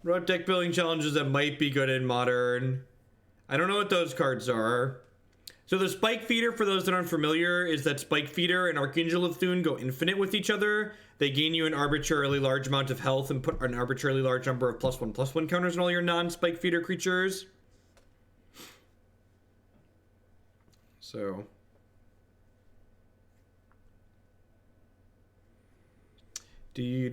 What about deck building challenges that might be good in Modern? I don't know what those cards are. So the Spike Feeder, for those that aren't familiar, is that Spike Feeder and Archangel of Thune go infinite with each other. They gain you an arbitrarily large amount of health and put an arbitrarily large number of +1/+1 counters on all your non-Spike Feeder creatures. So... Yeah,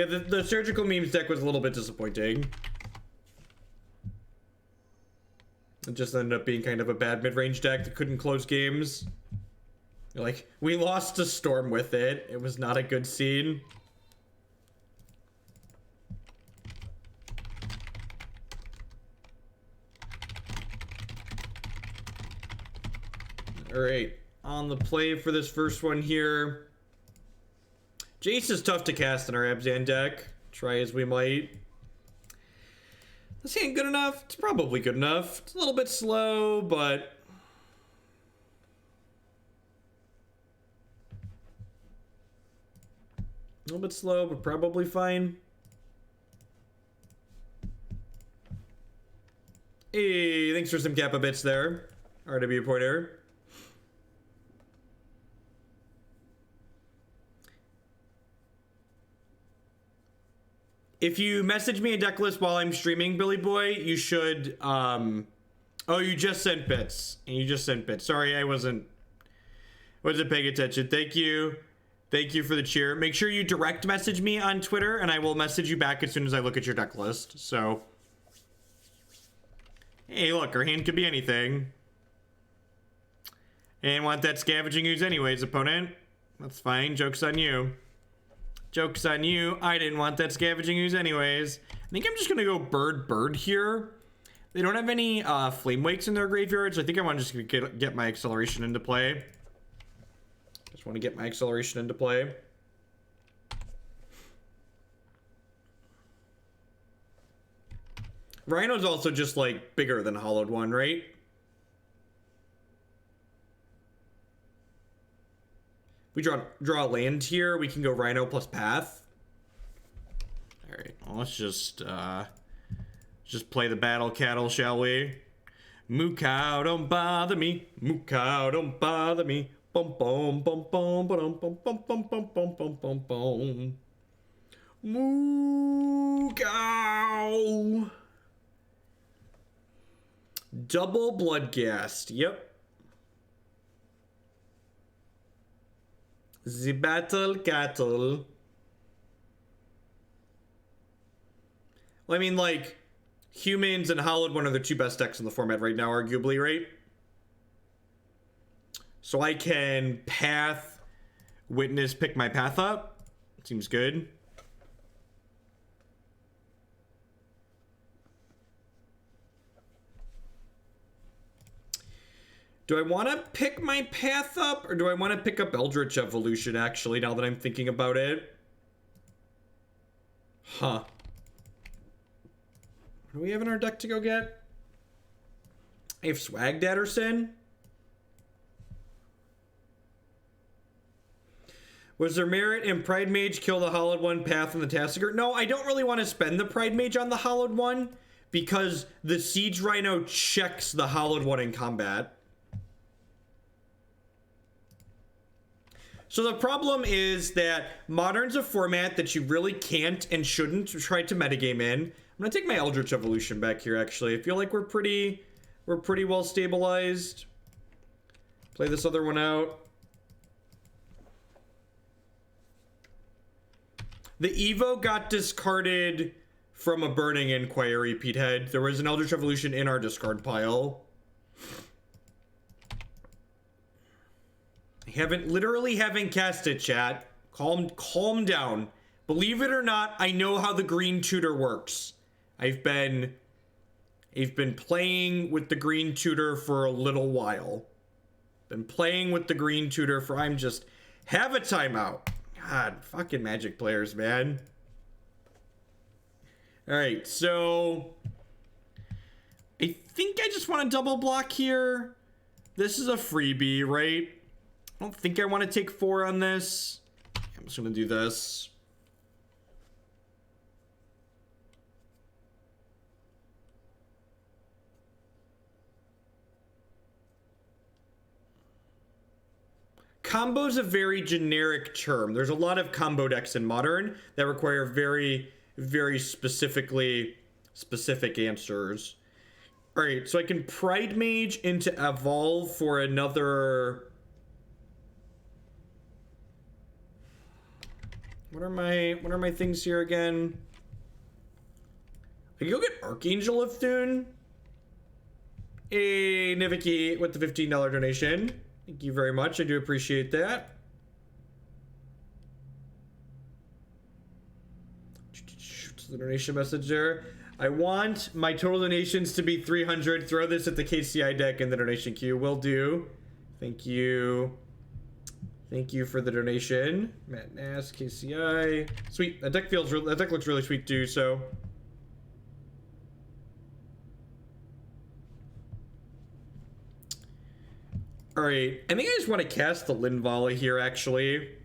the surgical memes deck was a little bit disappointing. It just ended up being kind of a bad mid-range deck that couldn't close games. Like, we lost to Storm with it. It was not a good scene. Alright, on the play for this first one here. Jace is tough to cast in our Abzan deck. Try as we might. This ain't good enough. It's probably good enough. It's a little bit slow, but... a little bit slow, but probably fine. Hey, thanks for some Kappa bits there. RW Pointer. If you message me a deck list while I'm streaming, Billy Boy, you should, oh, you just sent bits. You just sent bits. Sorry, I wasn't paying attention. Thank you. Thank you for the cheer. Make sure you direct message me on Twitter, and I will message you back as soon as I look at your deck list. So, hey, look, our hand could be anything. And want that Scavenging Ooze anyways, opponent. That's fine. Joke's on you. Joke's on you. I didn't want that Scavenging Ooze anyways. I think I'm just gonna go bird here. They don't have any Flame Wakes in their graveyard, so I think I want to just get my acceleration into play. Just want to get my acceleration into play. Rhino's also just like bigger than Hollowed One, right? We draw a land here. We can go Rhino plus Path. All right, well, let's just play the battle cattle, shall we? Moo cow, don't bother me. Moo cow, don't bother me. Bum bum bum bum bum bum bum bum bum bum bum bum bum. Moo cow. Double Bloodghast. Yep. The battle cattle. Well, I mean, like, humans and Hollowed One are the two best decks in the format right now, arguably, right? So I can Path, Witness, pick my Path up. Seems good. Do I want to pick my Path up, or do I want to pick up Eldritch Evolution, actually, now that I'm thinking about it? Huh. What do we have in our deck to go get? I have Swag Dadderson. Was there merit in Pridemage kill the Hollowed One, Path, and the Tassiger? No, I don't really want to spend the Pridemage on the Hollowed One, because the Siege Rhino checks the Hollowed One in combat. So the problem is that Modern's a format that you really can't and shouldn't try to metagame in. I'm gonna take my Eldritch Evolution back here, actually. I feel like we're pretty well stabilized. Play this other one out. The Evo got discarded from a Burning Inquiry, Petehead. There was an Eldritch Evolution in our discard pile. Literally haven't cast it, chat. Calm down. Believe it or not, I know how the green tutor works. I've been playing with the green tutor for a little while. Been playing with the green tutor for, have a timeout. God, fucking Magic players, man. Alright, so I think I just want to double block here. This is a freebie, right? I don't think I want to take 4 on this. I'm just gonna do this. Combo's a very generic term. There's a lot of combo decks in Modern that require very, very specific answers. All right, so I can Pridemage into Evolve for another... What are my things here again? I can go get Archangel of Thune. Hey, Niviki with the $15 donation. Thank you very much. I do appreciate that. The donation message there. I want my total donations to be 300. Throw this at the KCI deck in the donation queue. Will do. Thank you. Thank you for the donation. Matt Nass, KCI. Sweet. That deck looks really sweet too, so. Alright. I think I just want to cast the Linvala here, actually.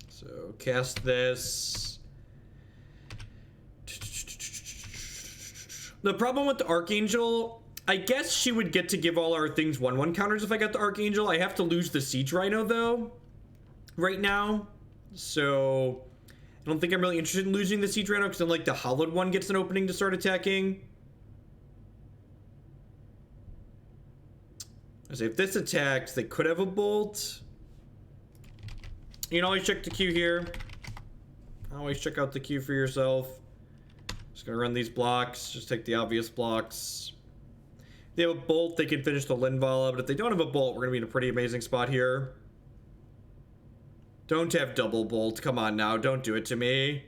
So, cast this. The problem with the Archangel, I guess she would get to give all our things 1/1 counters if I got the Archangel. I have to lose the Siege Rhino, though, right now. So, I don't think I'm really interested in losing the Siege Rhino, because then, like, the Hollowed one gets an opening to start attacking. I say, if this attacks, they could have a Bolt. You can always check the queue here. Always check out the queue for yourself. Just gonna run these blocks. Just take the obvious blocks. If they have a Bolt, they can finish the Linvala, but if they don't have a Bolt, we're gonna be in a pretty amazing spot here. Don't have double Bolt. Come on now. Don't do it to me.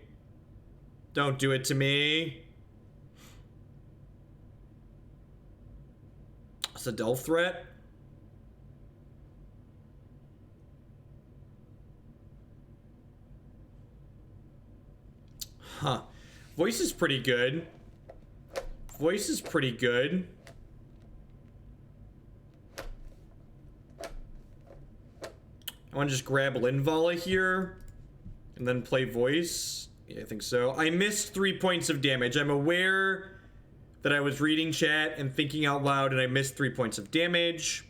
Don't do it to me. It's a Delph threat. Huh. Voice is pretty good. Voice is pretty good. I want to just grab Linvala here and then play Voice. Yeah, I think so. I missed 3 points of damage. I'm aware that I was reading chat and thinking out loud and I missed 3 points of damage.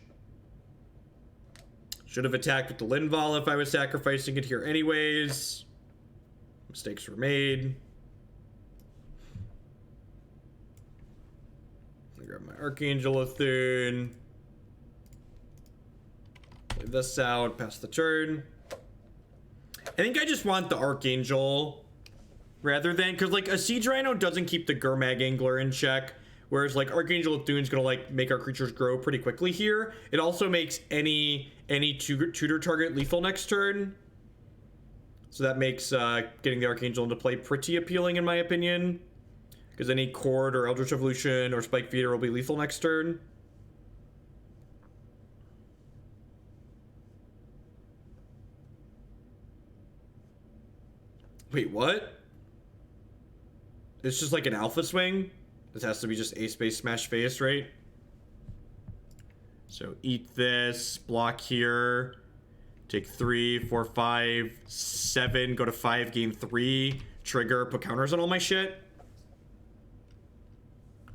Should have attacked with the Linvala if I was sacrificing it here anyways. Mistakes were made. I grab my Archangel of Thune. Play this out, pass the turn. I think I just want the Archangel rather than, because like a Siege Rhino doesn't keep the Gurmag Angler in check, whereas like Archangel of Thune's gonna like make our creatures grow pretty quickly here. It also makes any tutor target lethal next turn. So that makes getting the Archangel into play pretty appealing in my opinion. Because any Chord or Eldritch Evolution or Spike Feeder will be lethal next turn. Wait, what? It's just like an alpha swing? This has to be just ace base smash face, right? So eat this, block here. Take 3, 4, 5, 7, go to 5, gain 3, trigger, put counters on all my shit.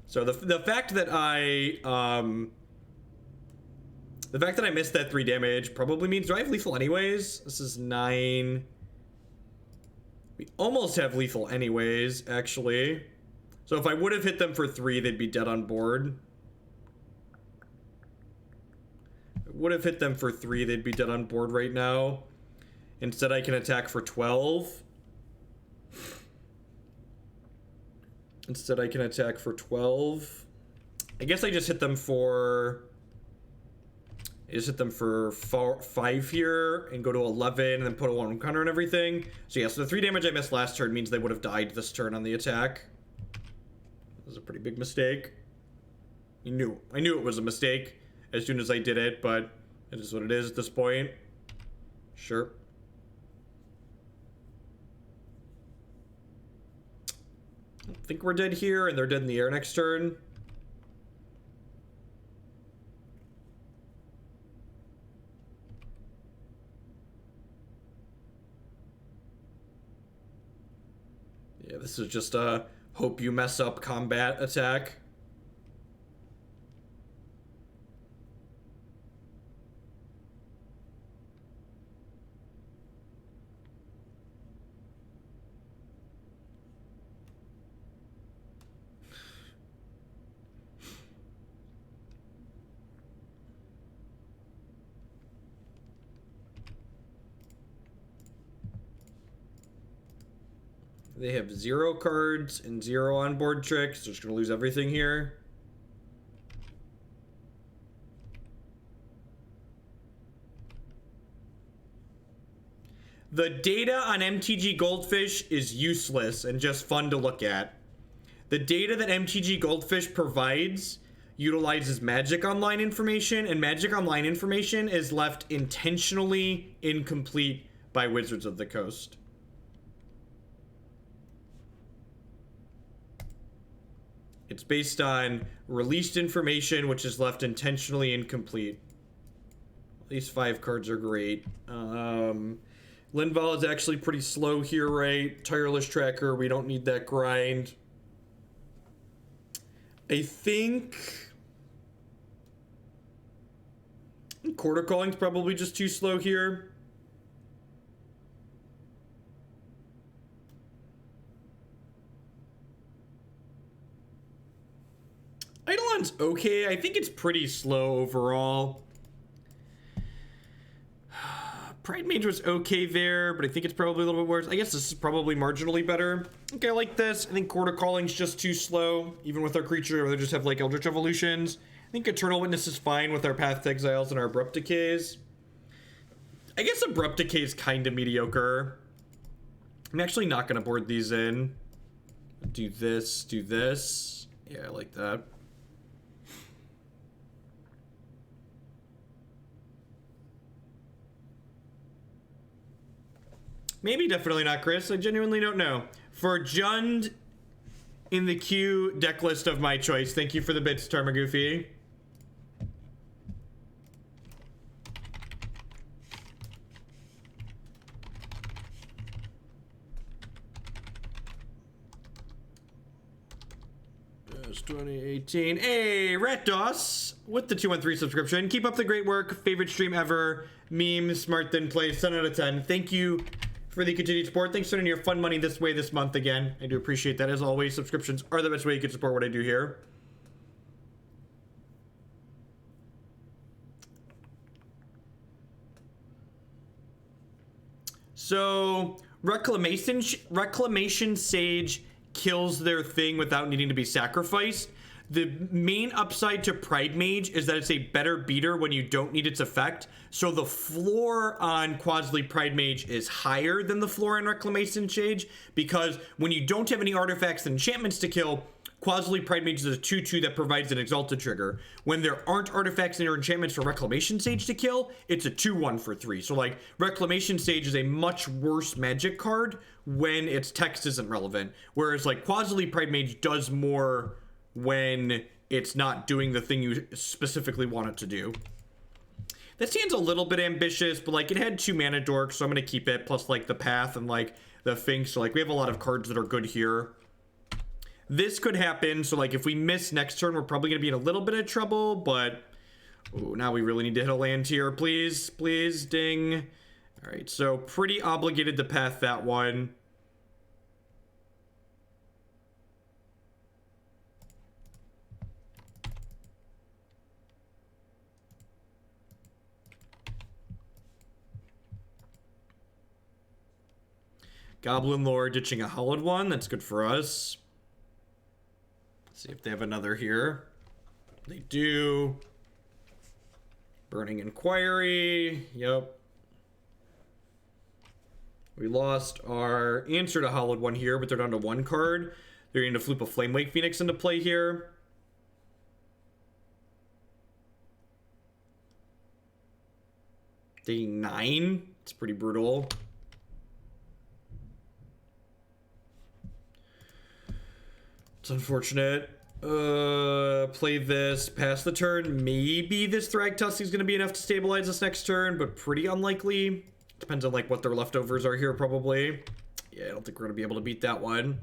So the fact that I missed that 3 damage probably means, do I have lethal anyways? This is 9. We almost have lethal anyways, actually. So if I would have hit them for 3, they'd be dead on board. Would have hit them for 3, they'd be dead on board right now. Instead, I can attack for 12. Instead, I can attack for 12. I guess I just hit them for... I just hit them for 5 here and go to 11 and then put a 1 counter and everything. So yeah, so the 3 damage I missed last turn means they would have died this turn on the attack. That was a pretty big mistake. I knew it was a mistake as soon as I did it, but it is what it is at this point. Sure. I think we're dead here, and they're dead in the air next turn. Yeah, this is just a hope you mess up combat attack. They have 0 cards and 0 onboard tricks. They're just going to lose everything here. The data on MTG Goldfish is useless and just fun to look at. The data that MTG Goldfish provides utilizes Magic Online information, and Magic Online information is left intentionally incomplete by Wizards of the Coast. It's based on released information, which is left intentionally incomplete. These 5 cards are great. Linvala is actually pretty slow here, right? Tireless Tracker, we don't need that grind. I think Chord of Calling is probably just too slow here. Eidolon's okay. I think it's pretty slow overall. Pridemage was okay there, but I think it's probably a little bit worse. I guess this is probably marginally better. Okay, I like this. I think Chord of Calling's just too slow, even with our creature. They just have like Eldritch Evolutions. I think Eternal Witness is fine with our Path to Exiles and our Abrupt Decays. I guess Abrupt Decay is kind of mediocre. I'm actually not going to board these in. Do this, do this. Yeah, I like that. Maybe, definitely not, Chris. I genuinely don't know. For Jund in the queue deck list of my choice, thank you for the bits, Tarmagoofy. That's 2018. Hey, Ratdos with the 213 subscription. Keep up the great work. Favorite stream ever. Meme, smart than play. 10 out of 10. Thank you for the continued support. Thanks for sending your fun money this way this month again. I do appreciate that. As always, subscriptions are the best way you can support what I do here. So, Reclamation Sage kills their thing without needing to be sacrificed. The main upside to Pridemage is that it's a better beater when you don't need its effect. So the floor on Qasali Pridemage is higher than the floor on Reclamation Sage, because when you don't have any artifacts and enchantments to kill, Qasali Pridemage is a 2/2 that provides an Exalted trigger. When there aren't artifacts and or enchantments for Reclamation Sage to kill, it's a 2/1 for 3. So like, Reclamation Sage is a much worse magic card when its text isn't relevant. Whereas like, Qasali Pridemage does more when it's not doing the thing you specifically want it to do. This hand's a little bit ambitious, but like, it had 2 mana dorks, so I'm gonna keep it, plus like the Path and like the Finks. So like, we have a lot of cards that are good here. This could happen, so like, if we miss next turn, we're probably gonna be in a little bit of trouble, but ooh, now we really need to hit a land here. Please, please, ding. All right, so pretty obligated to Path that one. Goblin Lord ditching a Hollowed One. That's good for us. Let's see if they have another here. They do. Burning Inquiry. Yep. We lost our answer to Hollowed One here, but they're down to 1 card. They're going to flip a Flamewake Phoenix into play here. Day 9. It's pretty brutal. It's unfortunate. Play this, pass the turn. Maybe this Thragtusk is going to be enough to stabilize this next turn, but pretty unlikely. Depends on like what their leftovers are here, probably. Yeah, I don't think we're going to be able to beat that one.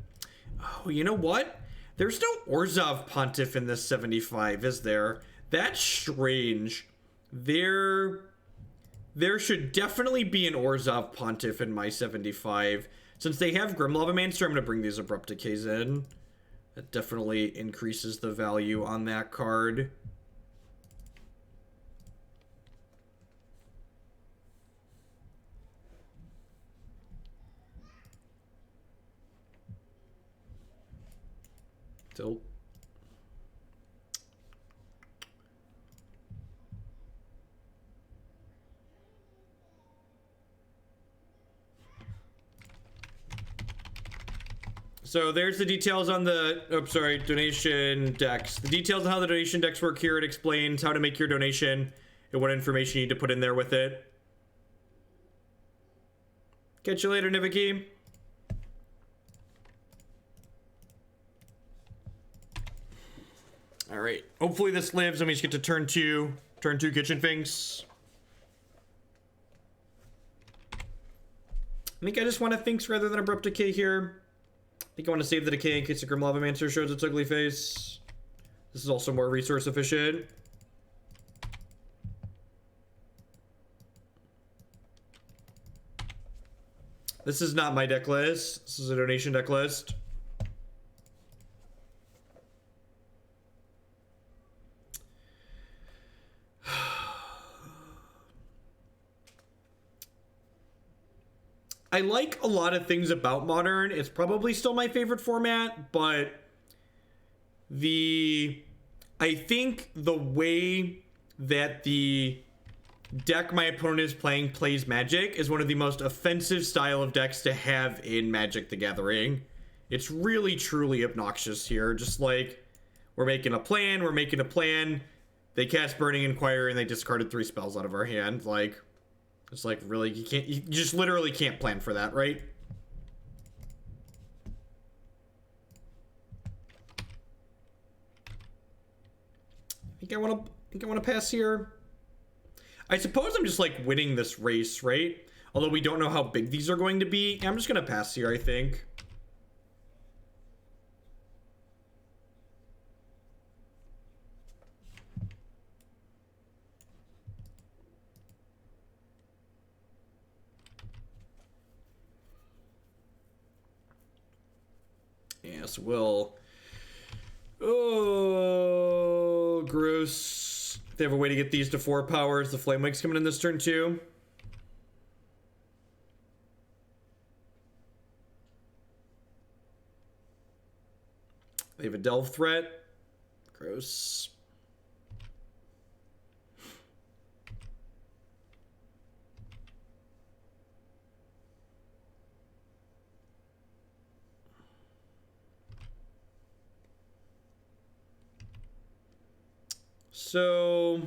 Oh, you know what? There's no Orzhov Pontiff in this 75, is there? That's strange. There should definitely be an Orzhov Pontiff in my 75. Since they have Grim Lavamancer, I'm going to bring these Abrupt Decays in. That definitely increases the value on that card. Tilt. So there's the details on the, donation decks. The details on how the donation decks work here. It explains how to make your donation and what information you need to put in there with it. Catch you later, Niviki. All right. Hopefully this lives and we just get to turn two Kitchen Finks. I think I just want to Finks rather than Abrupt Decay here. I think I want to save the Decay in case the Grim Lavamancer shows its ugly face. This is also more resource efficient. This is not my deck list. This is a donation deck list. I like a lot of things about Modern. It's probably still my favorite format, but I think the way that the deck my opponent is playing plays Magic is one of the most offensive style of decks to have in Magic the Gathering. It's really, truly obnoxious here. Just like, we're making a plan. They cast Burning Inquiry and they discarded 3 spells out of our hand. Like, it's like, really, you just literally can't plan for that, right? I think I want to pass here. I suppose I'm just like winning this race, right? Although we don't know how big these are going to be. I'm just going to pass here, I think. Yes, we'll... Oh, gross. They have a way to get these to 4 powers. The Flame Wake's coming in this turn too. They have a Delve threat. Gross. So,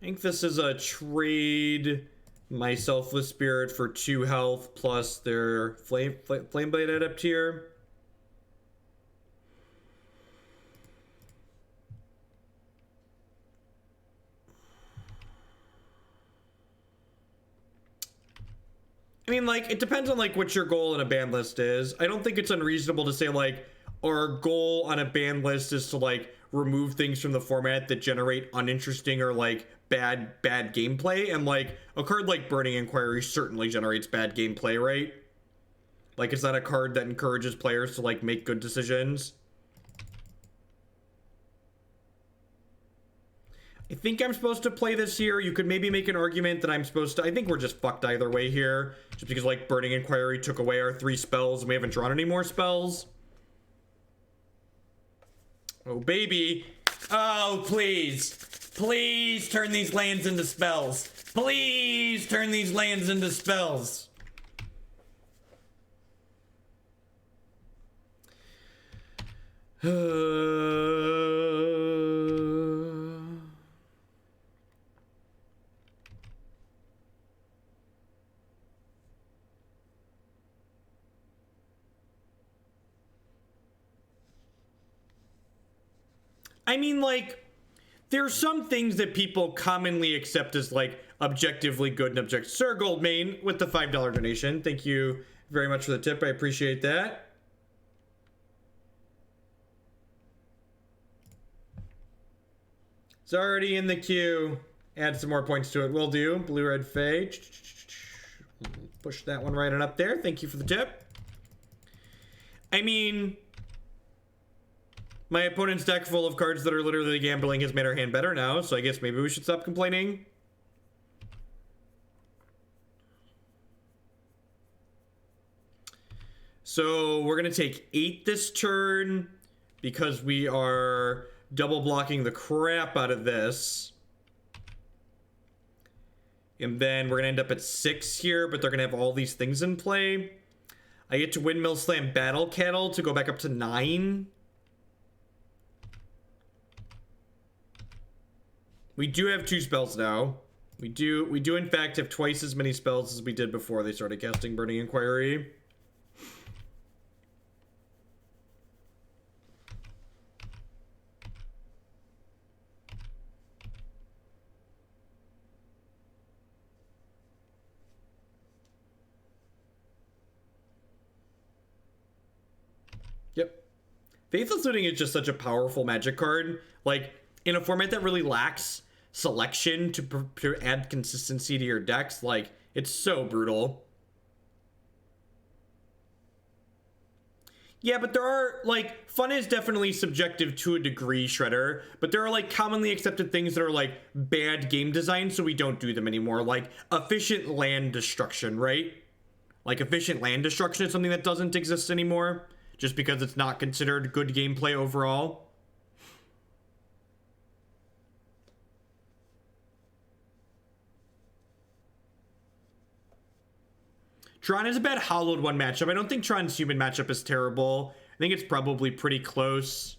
I think this is a trade my Selfless Spirit for 2 health plus their Flameblade Adept here. I mean, like, it depends on, like, what your goal in a ban list is. I don't think it's unreasonable to say, like, our goal on a ban list is to, like, remove things from the format that generate uninteresting or, like, bad gameplay. And, like, a card like Burning Inquiry certainly generates bad gameplay, right? Like, it's not a card that encourages players to, like, make good decisions. I think I'm supposed to play this here. You could maybe make an argument that I'm supposed to... I think we're just fucked either way here. Just because, like, Burning Inquiry took away our 3 spells and we haven't drawn any more spells. Oh, baby. Oh, please. Please turn these lands into spells. Please turn these lands into spells. I mean, like, there are some things that people commonly accept as, like, objectively good and objective. Sir Goldmain with the $5 donation. Thank you very much for the tip. I appreciate that. It's already in the queue. Add some more points to it. Will do. Blue-red Fae. Push that one right on up there. Thank you for the tip. I mean, my opponent's deck full of cards that are literally gambling has made our hand better now, so I guess maybe we should stop complaining. So we're going to take 8 this turn because we are double blocking the crap out of this. And then we're going to end up at 6 here, but they're going to have all these things in play. I get to Windmill Slam Battle Cattle to go back up to 9. We do have 2 spells now. We do in fact have twice as many spells as we did before they started casting Burning Inquiry. Yep. Faithless Looting is just such a powerful magic card. Like, in a format that really lacks selection to add consistency to your decks, like, it's so brutal. Yeah, but there are, like, fun is definitely subjective to a degree, Shredder, but there are, like, commonly accepted things that are, like, bad game design, so we don't do them anymore. Like, efficient land destruction, right? Like, efficient land destruction is something that doesn't exist anymore, just because it's not considered good gameplay overall. Tron is a bad Hollowed One matchup. I don't think Tron's human matchup is terrible. I think it's probably pretty close,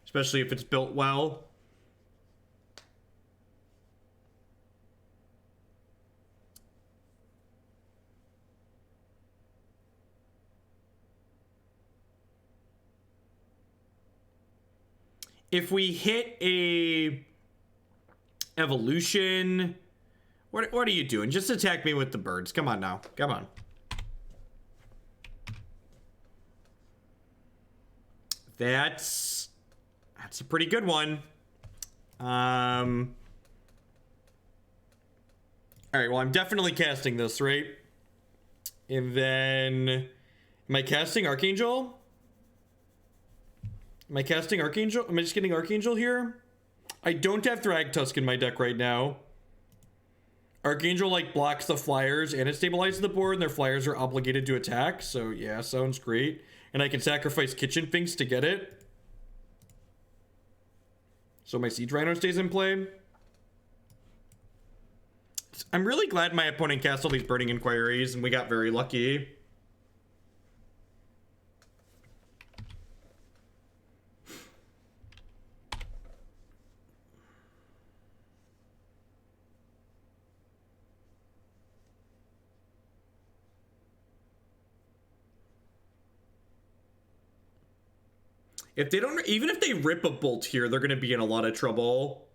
especially if it's built well. If we hit a evolution, what are you doing? Just attack me with the birds. Come on now. Come on. That's a pretty good one. All right, well, I'm definitely casting this, right? And then, am I casting Archangel? Am I casting Archangel? Am I just getting Archangel here? I don't have Thragtusk in my deck right now. Archangel, like, blocks the flyers and it stabilizes the board, and their flyers are obligated to attack. So, yeah, sounds great. And I can sacrifice Kitchen Finks to get it. So my Siege Rhino stays in play. I'm really glad my opponent cast all these Burning Inquiries, and we got very lucky. If they don't, even if they rip a bolt here, they're going to be in a lot of trouble.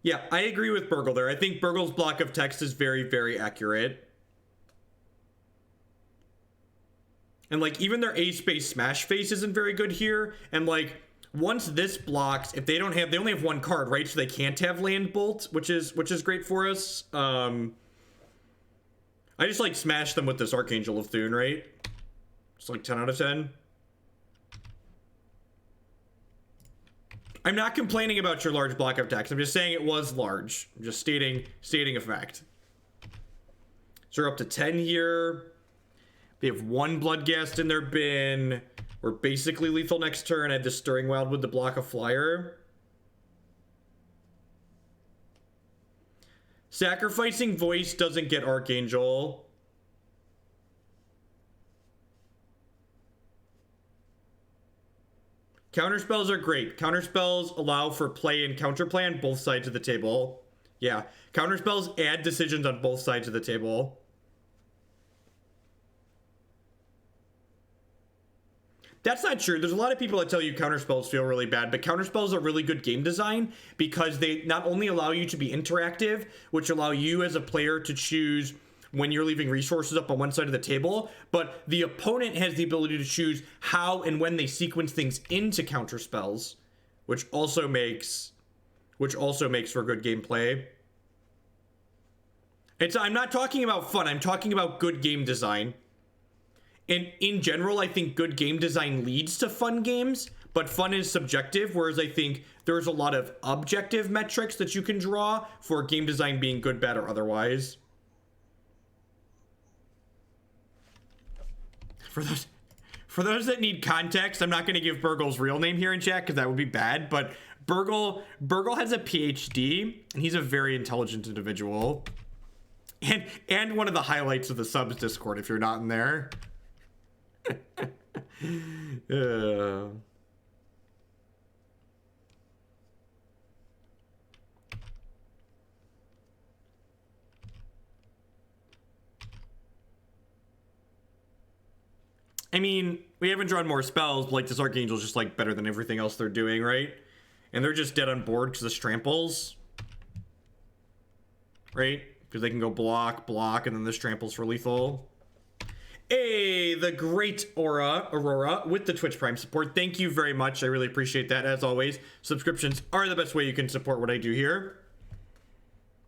Yeah, I agree with Burgle there. I think Burgle's block of text is very, very accurate. And, like, even their A-Space Smash Face isn't very good here. And, like, once this blocks, if they don't have, they only have 1 card, right? So they can't have Land Bolt, which is great for us. I just, like, smash them with this Archangel of Thune, right? It's like 10 out of 10. I'm not complaining about your large block of text. I'm just saying it was large. I'm just stating a fact. So we're up to 10 here. They have 1 Bloodghast in their bin. We're basically lethal next turn. I had the Stirring Wildwood to block a flyer. Sacrificing Voice doesn't get Archangel. Counterspells are great. Counterspells allow for play and counterplay on both sides of the table. Yeah, counterspells add decisions on both sides of the table. That's not true. There's a lot of people that tell you counterspells feel really bad, but counterspells are really good game design because they not only allow you to be interactive, which allow you as a player to choose when you're leaving resources up on one side of the table, but the opponent has the ability to choose how and when they sequence things into counterspells, which also makes for good gameplay. I'm not talking about fun, I'm talking about good game design. And in general, I think good game design leads to fun games, but fun is subjective, whereas I think there's a lot of objective metrics that you can draw for game design being good, bad, or otherwise. For those that need context, I'm not going to give Burgle's real name here in chat because that would be bad, but Burgle has a PhD, and he's a very intelligent individual. And one of the highlights of the subs Discord, if you're not in there. I mean, we haven't drawn more spells, but like this Archangel's just like better than everything else they're doing, right? And they're just dead on board because of Stramples. Right? Because they can go block, and then this Tramples for lethal. Hey, the great Aurora with the Twitch Prime support. Thank you very much. I really appreciate that. As always, subscriptions are the best way you can support what I do here.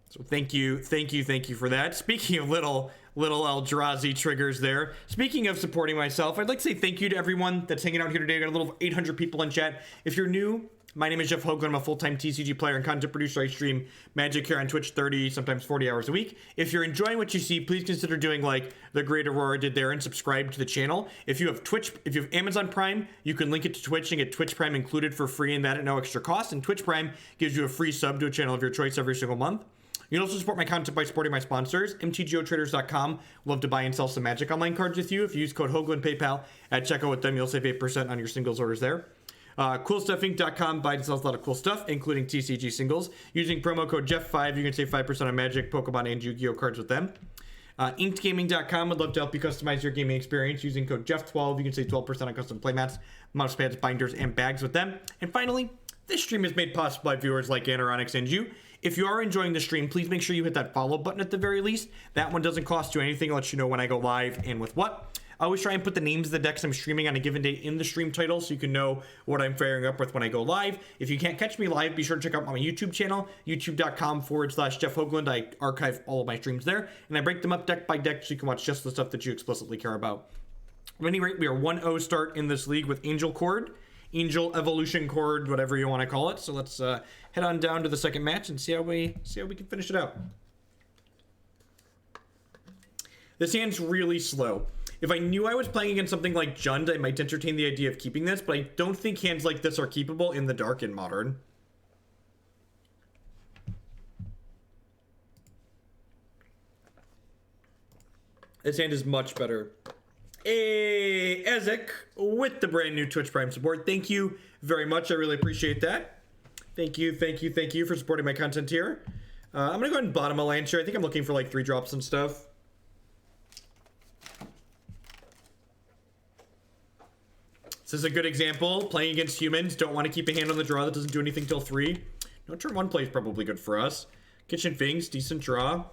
So thank you for that. Speaking of little Eldrazi triggers there. Speaking of supporting myself, I'd like to say thank you to everyone that's hanging out here today. I got a little 800 people in chat. If you're new, my name is Jeff Hoagland. I'm a full-time TCG player and content producer. I stream Magic here on Twitch 30, sometimes 40 hours a week. If you're enjoying what you see, please consider doing like the great Aurora did there and subscribe to the channel. If you have Amazon Prime, you can link it to Twitch and get Twitch Prime included for free and that at no extra cost. And Twitch Prime gives you a free sub to a channel of your choice every single month. You can also support my content by supporting my sponsors. MTGOtraders.com. Love to buy and sell some Magic Online cards with you. If you use code Hoagland PayPal at checkout with them, you'll save 8% on your singles orders there. CoolStuffInc.com buys and sells a lot of cool stuff, including TCG singles. Using promo code Jeff5, you can save 5% on Magic, Pokemon, and Yu-Gi-Oh cards with them. InkedGaming.com would love to help you customize your gaming experience. Using code Jeff12, you can save 12% on custom playmats, mouse pads, binders, and bags with them. And finally, this stream is made possible by viewers like Anoronix and you. If you are enjoying the stream, please make sure you hit that follow button at the very least. That one doesn't cost you anything. It lets you know when I go live and with what. I always try and put the names of the decks I'm streaming on a given day in the stream title so you can know what I'm pairing up with when I go live. If you can't catch me live, be sure to check out my YouTube channel, youtube.com/Jeff Hoagland. I archive all of my streams there, and I break them up deck by deck so you can watch just the stuff that you explicitly care about. At any rate, we are 1-0 start in this league with Angel Evolution Chord, whatever you want to call it. So let's head on down to the second match and see how we can finish it out. This hand's really slow. If I knew I was playing against something like Jund, I might entertain the idea of keeping this, but I don't think hands like this are keepable in the dark in Modern. This hand is much better. Hey, Ezek with the brand new Twitch Prime support. Thank you very much. I really appreciate that. Thank you for supporting my content here. I'm going to go ahead and bottom a land here. I think I'm looking for like 3 drops and stuff. This is a good example. Playing against humans, don't want to keep a hand on the draw that doesn't do anything till 3. No, turn 1 play is probably good for us. Kitchen Finks, decent draw.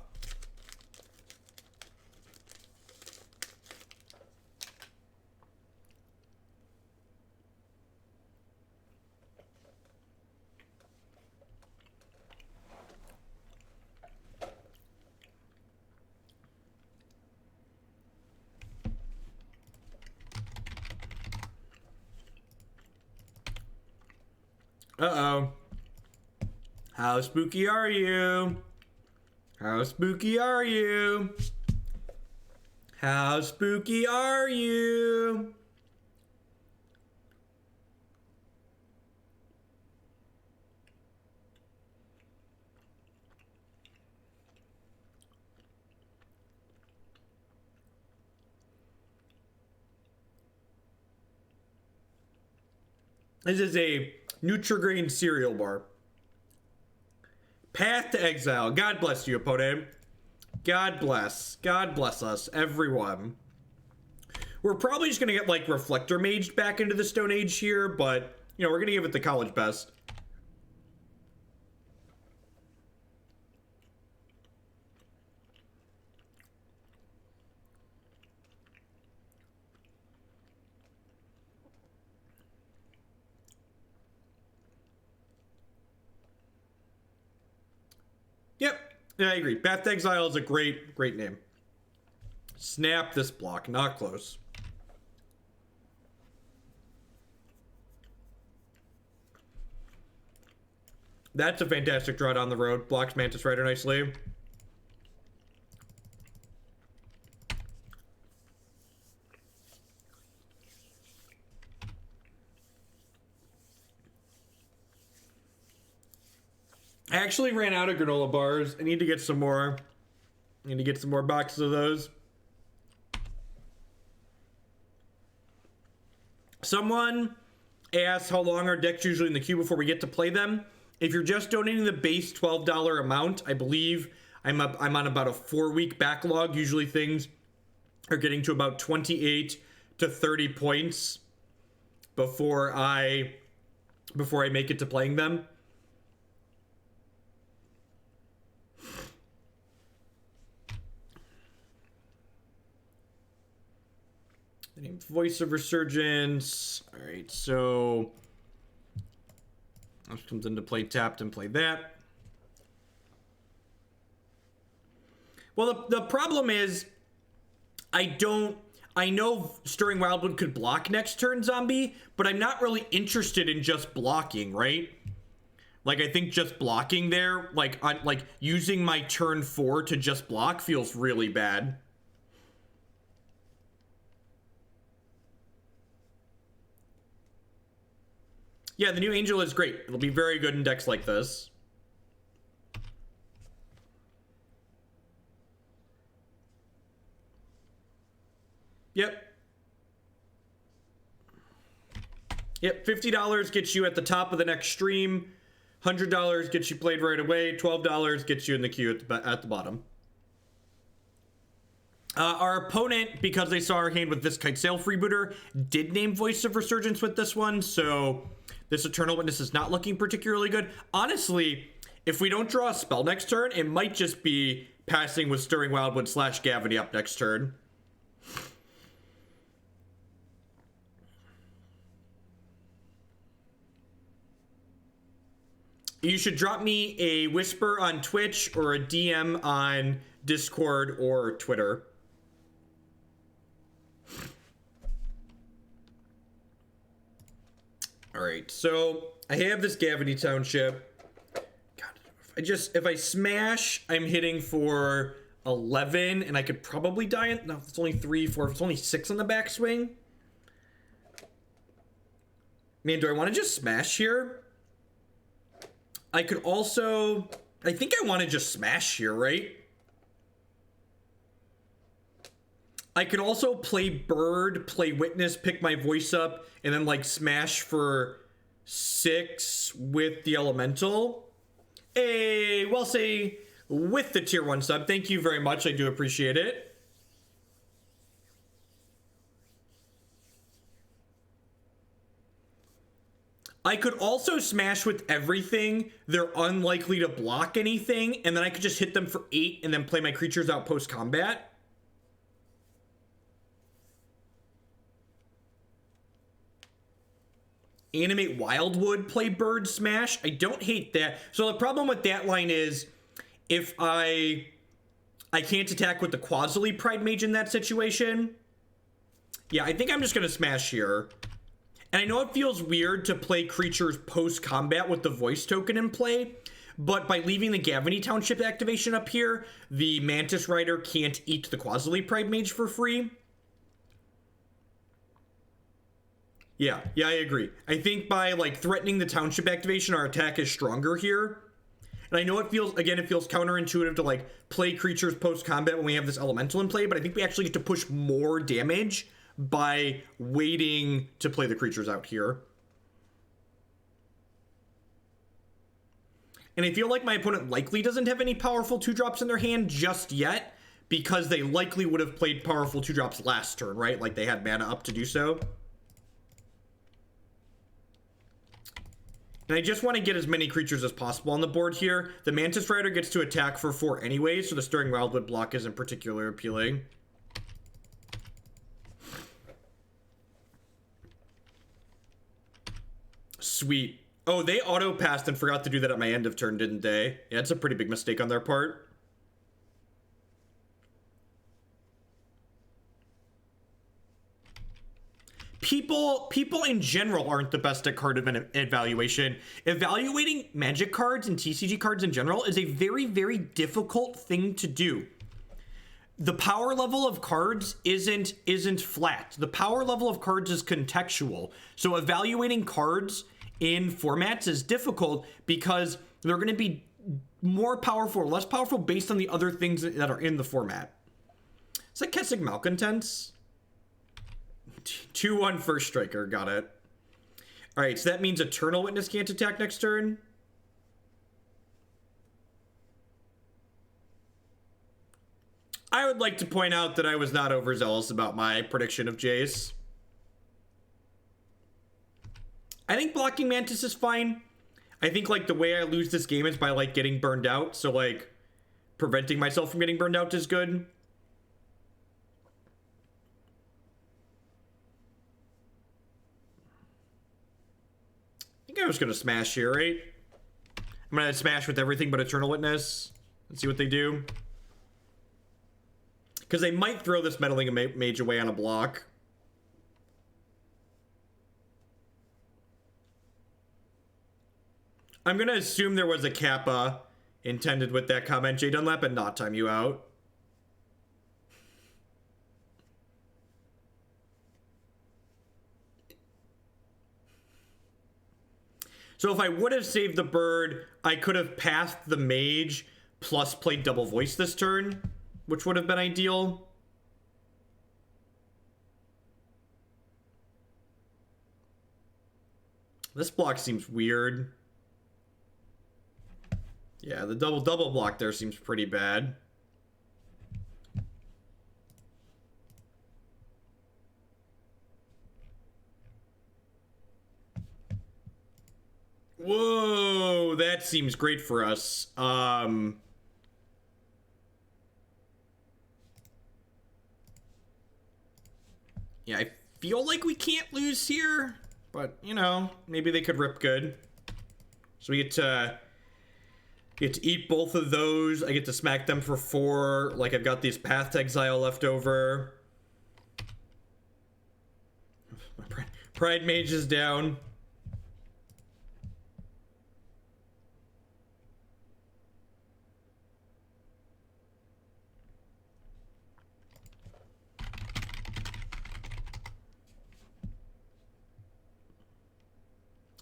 Uh-oh. How spooky are you? How spooky are you? How spooky are you? This is a Nutri-Grain cereal bar. Path to Exile. God bless you, opponent. God bless. God bless us, everyone. We're probably just going to get, like, Reflector Maged back into the Stone Age here, but, you know, we're going to give it the college best. Yep, yeah, I agree. Path to Exile is a great name. Snap this block, not close. That's a fantastic draw down the road. Blocks Mantis Rider nicely. I actually ran out of granola bars. I need to get some more. I need to get some more boxes of those. Someone asked how long are decks usually in the queue before we get to play them. If you're just donating the base $12 amount, I believe I'm on about a 4-week backlog. Usually things are getting to about 28 to 30 points before I make it to playing them. The name's Voice of Resurgence. All right, so this comes into play tapped and play that. Well, the problem is I know Stirring Wildwood could block next turn zombie, but I'm not really interested in just blocking, right? Like, I think just blocking there, like using my turn 4 to just block feels really bad. Yeah, the new Angel is great. It'll be very good in decks like this. Yep. Yep, $50 gets you at the top of the next stream. $100 gets you played right away. $12 gets you in the queue at the bottom. Our opponent, because they saw our hand with this Kite Sail Freebooter, did name Voice of Resurgence with this one, so this Eternal Witness is not looking particularly good. Honestly, if we don't draw a spell next turn, it might just be passing with Stirring Wildwood / Gavony up next turn. You should drop me a whisper on Twitch or a DM on Discord or Twitter. All right, so I have this Gavony Township. God, if I smash, I'm hitting for 11, and I could probably die in. No, it's only 3, 4. It's only 6 on the backswing. Man, do I want to just smash here? I could also. I think I want to just smash here, right? I could also play Bird, play Witness, pick my voice up, and then, like, smash for 6 with the Elemental. Hey, well, say, with the tier 1 sub. Thank you very much. I do appreciate it. I could also smash with everything. They're unlikely to block anything, and then I could just hit them for 8 and then play my creatures out post-combat. Animate Wildwood, play Bird, smash. I don't hate that. So the problem with that line is if I can't attack with the Qasali Pridemage in that situation. Yeah, I think I'm just going to smash here. And I know it feels weird to play creatures post-combat with the voice token in play, but by leaving the Gavony Township activation up here, the Mantis Rider can't eat the Qasali Pridemage for free. Yeah, I agree. I think by, like, threatening the Township activation, our attack is stronger here. And I know it feels counterintuitive to, like, play creatures post-combat when we have this Elemental in play, but I think we actually get to push more damage by waiting to play the creatures out here. And I feel like my opponent likely doesn't have any powerful 2-drops in their hand just yet, because they likely would have played powerful 2-drops last turn, right? Like they had mana up to do so. And I just want to get as many creatures as possible on the board here. The Mantis Rider gets to attack for 4 anyway, so the Stirring Wildwood block isn't particularly appealing. Sweet. Oh, they auto-passed and forgot to do that at my end of turn, didn't they? Yeah, it's a pretty big mistake on their part. People in general aren't the best at card evaluation. Evaluating Magic cards and TCG cards in general is a very, very difficult thing to do. The power level of cards isn't flat. The power level of cards is contextual. So evaluating cards in formats is difficult because they're going to be more powerful or less powerful based on the other things that are in the format. Is that Kessig Malcontents? 2/1 first striker, got it. All right, so that means Eternal Witness can't attack next turn. I would like to point out that I was not overzealous about my prediction of Jace. I think blocking Mantis is fine. I think like the way I lose this game is by like getting burned out. So like preventing myself from getting burned out is good. I think I was going to smash here, right? I'm going to smash with everything but Eternal Witness. Let's see what they do. Because they might throw this Meddling Mage away on a block. I'm going to assume there was a Kappa intended with that comment, Jay Dunlap, and not time you out. So if I would have saved the bird, I could have passed the mage plus played double voice this turn, which would have been ideal. This block seems weird. Yeah, the double block there seems pretty bad. Whoa, that seems great for us. Yeah, I feel like we can't lose here, but you know, maybe they could rip good. So we get to eat both of those. I get to smack them for 4. Like I've got these Path to Exile left over. My Pridemage is down.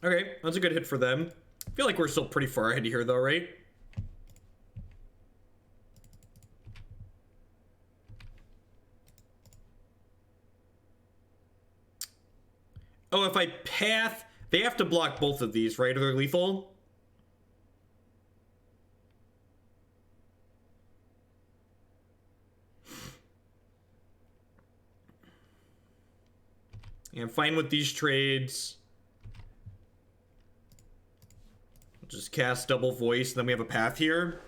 Okay, that's a good hit for them. I feel like we're still pretty far ahead here though, right? Oh, if I path, they have to block both of these, right? Or they're lethal? Yeah, I'm fine with these trades. Just cast double voice, and then we have a path here.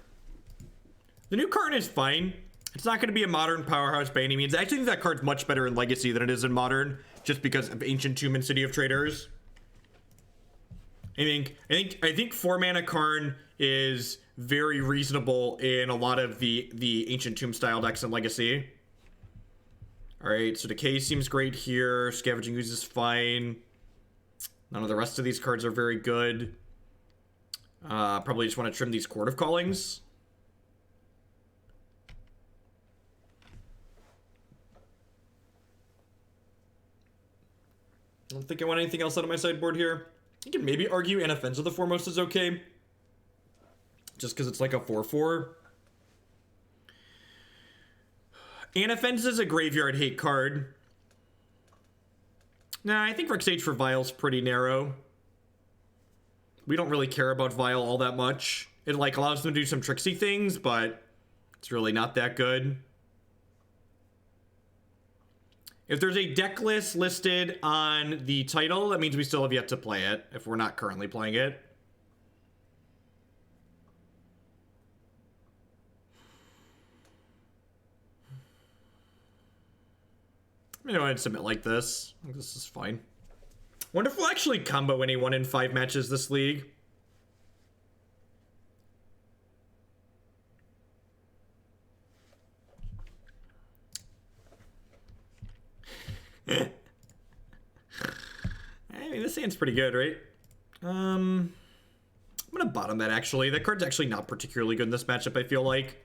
The new card is fine. It's not going to be a modern powerhouse by any means. I actually think that card's much better in Legacy than it is in Modern, just because of Ancient Tomb and City of Traders. I think 4-mana Karn is very reasonable in a lot of the Ancient Tomb style decks in Legacy. All right, so Decay seems great here. Scavenging Ooze is fine. None of the rest of these cards are very good. Probably just want to trim these Chord of Callings. I don't think I want anything else out of my sideboard here. You can maybe argue Inoffensive the Foremost is okay. Just because it's like a 4/4. Inoffensive is a graveyard hate card. Nah, I think Rexage for Vile's pretty narrow. We don't really care about Vile all that much. It like allows them to do some tricksy things, but it's really not that good. If there's a deck list listed on the title, that means we still have yet to play it, if we're not currently playing it. I'm gonna go ahead and submit like this. I think this is fine. Wonder if we'll actually combo any 1 in 5 matches this league. I mean, this hand's pretty good, right? I'm gonna bottom that, actually. That card's actually not particularly good in this matchup, I feel like.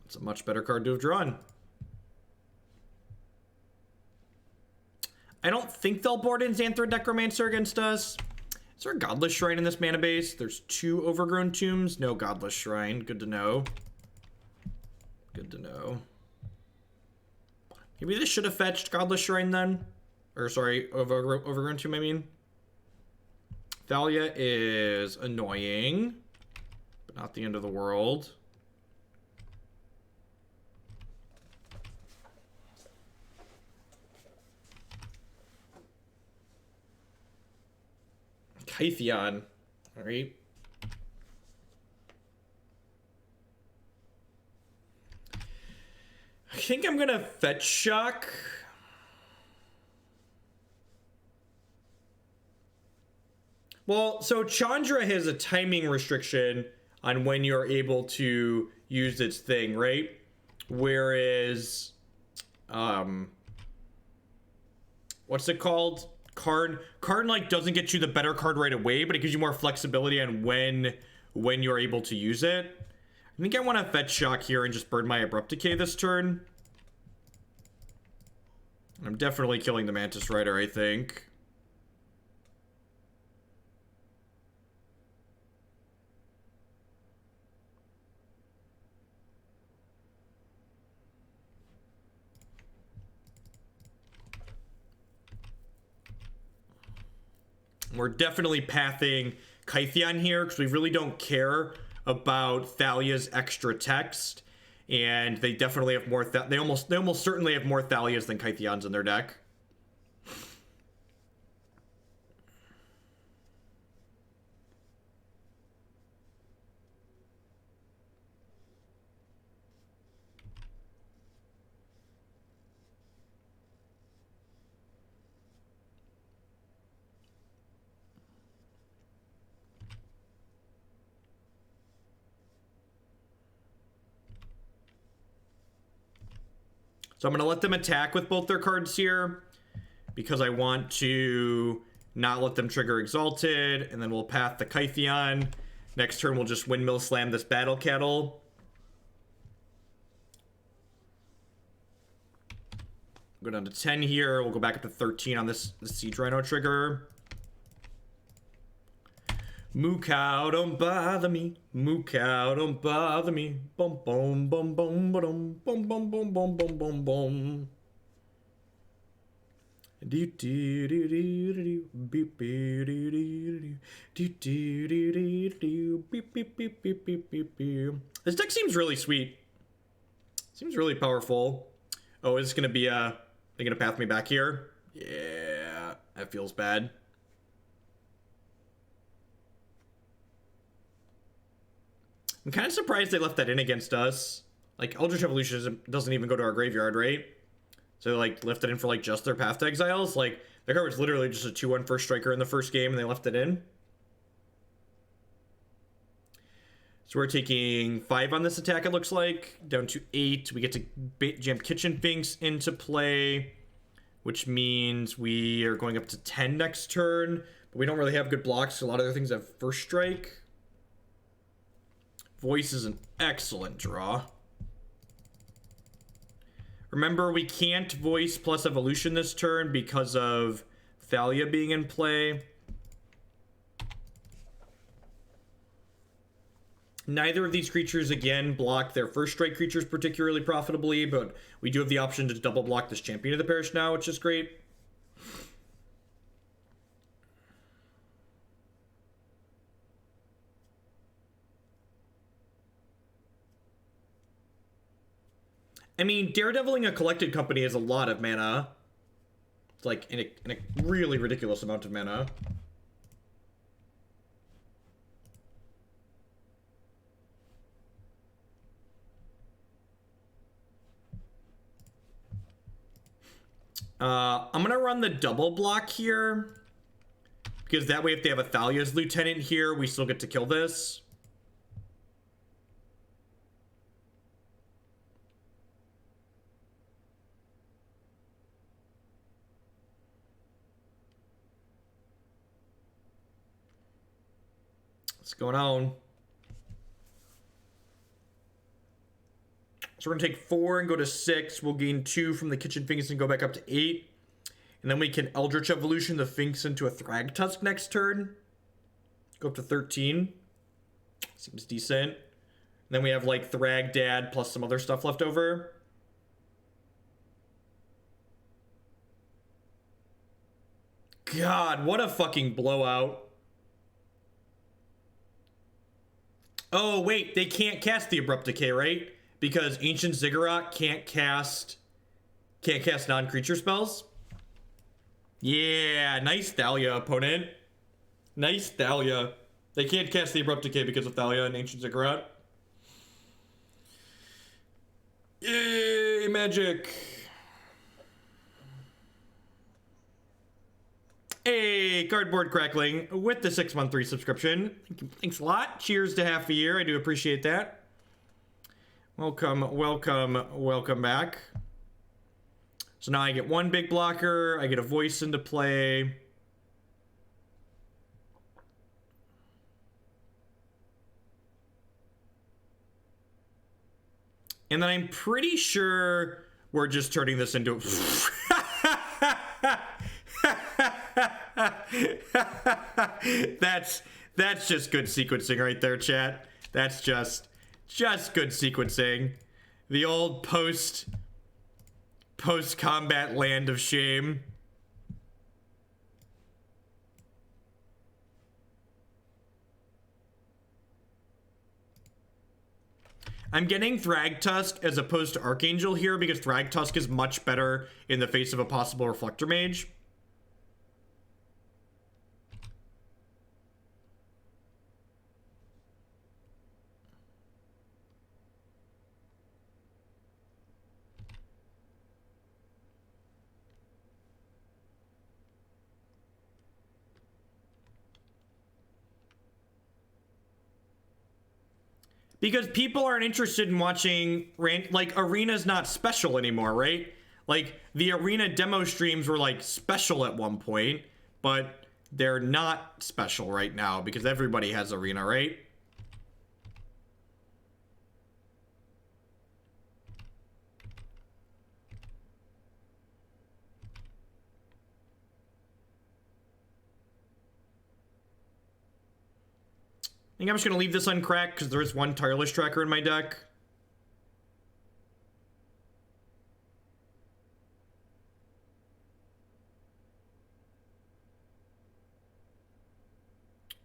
It's a much better card to have drawn. I don't think they'll board in Xanthrid Necromancer against us. Is there a Godless Shrine in this mana base? There's 2 Overgrown Tombs. No Godless Shrine. Good to know. Good to know. Maybe this should have fetched Godless Shrine then. Or, sorry, Overgrown Tomb, I mean. Thalia is annoying, but not the end of the world. Kytheon. All right. I think I'm gonna fetch shock. Well, so Chandra has a timing restriction on when you're able to use its thing, right? Whereas, what's it called? Karn like doesn't get you the better card right away, but it gives you more flexibility on when you're able to use it. I think I want to fetch shock here and just burn my Abrupt Decay this turn. I'm definitely killing the Mantis Rider, I think. We're definitely pathing Kytheon here because we really don't care about Thalia's extra text, and they definitely have more. They almost certainly have more Thalias than Kytheons in their deck. So I'm going to let them attack with both their cards here because I want to not let them trigger Exalted, and then we'll path the Kytheon. Next turn, we'll just Windmill Slam this Battle Cattle. Go down to 10 here. We'll go back up to 13 on this Siege Rhino trigger. Moo cow, don't bother me. Moo cow, don't bother me. Bum bum bum bum bum bum bum bum bum bum bum bum. Do do do do do beep beep do do do do do do do beep beep beep beep beep beep beep. This deck seems really sweet. Seems really powerful. Oh, is this gonna be they're gonna path me back here? Yeah, that feels bad. I'm kind of surprised they left that in against us. Like, Eldritch Evolution doesn't even go to our graveyard, right? So they, like, left it in for, like, just their Path to Exiles. Like, their card was literally just a 2-1 first striker in the first game, and they left it in. So we're taking 5 on this attack, it looks like. Down to 8. We get to jam Kitchen Finks into play, which means we are going up to 10 next turn. But we don't really have good blocks, so a lot of other things have first strike. Voice is an excellent draw. Remember, we can't Voice plus Evolution this turn because of Thalia being in play. Neither of these creatures, again, block their first strike creatures particularly profitably, but we do have the option to double block this Champion of the Parish now, which is great. I mean, Daredeviling a Collected Company is a lot of mana. It's like in a really ridiculous amount of mana. I'm gonna run the double block here, because that way if they have a Thalia's Lieutenant here, we still get to kill this. What's going on? So we're gonna take 4 and go to 6. We'll gain 2 from the Kitchen Finks and go back up to 8. And then we can Eldritch Evolution the Finks into a Thragtusk next turn. Go up to 13. Seems decent. And then we have like Thragdad plus some other stuff left over. God, what a fucking blowout. Oh, wait, they can't cast the Abrupt Decay, right? Because Ancient Ziggurat can't cast non-creature spells. Yeah, nice Thalia, opponent. Nice Thalia. They can't cast the Abrupt Decay because of Thalia and Ancient Ziggurat. Yay, magic. Hey, Cardboard Crackling with the 6-month 3 subscription. Thanks a lot. Cheers to half a year. I do appreciate that. Welcome, welcome, welcome back. So now I get 1 big blocker. I get a voice into play. And then I'm pretty sure we're just turning this into... That's just good sequencing right there, chat. That's just good sequencing. The old post-combat land of shame. I'm getting Thragtusk as opposed to Archangel here because Thragtusk is much better in the face of a possible Reflector Mage. Because people aren't interested in watching, like, Arena's not special anymore, right? Like, the Arena demo streams were, like, special at one point, but they're not special right now because everybody has Arena, right? I think I'm just going to leave this uncracked because there is 1 Tireless Tracker in my deck.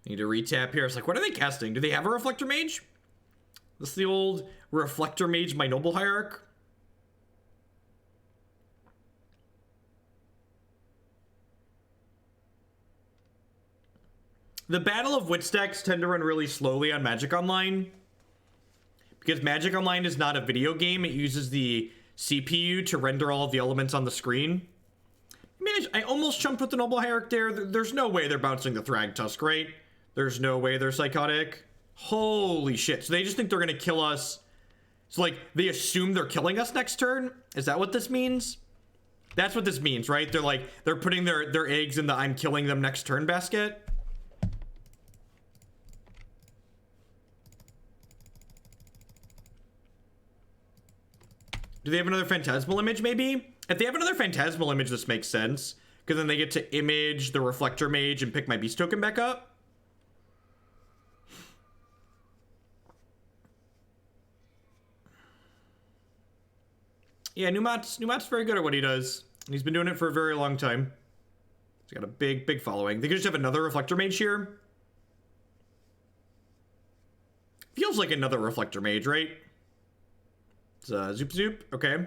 Need to retap here. It's like, what are they casting? Do they have a Reflector Mage? This is the old Reflector Mage, my Noble Hierarch. The Battle of Wits decks tend to run really slowly on Magic Online. Because Magic Online is not a video game. It uses the CPU to render all of the elements on the screen. I mean, I almost jumped with the Noble Hierarch there. There's no way they're bouncing the Thragtusk, right? There's no way they're Psychotic. Holy shit. So they just think they're going to kill us. So, like, they assume they're killing us next turn? Is that what this means? That's what this means, right? They're like, they're putting their eggs in the I'm killing them next turn basket. Do they have another Phantasmal Image, maybe? If they have another Phantasmal Image, this makes sense. Because then they get to image the Reflector Mage and pick my Beast Token back up. Yeah, Numat's very good at what he does. And he's been doing it for a very long time. He's got a big following. They could just have another Reflector Mage here. Feels like another Reflector Mage, right? Zoop Zoop, okay.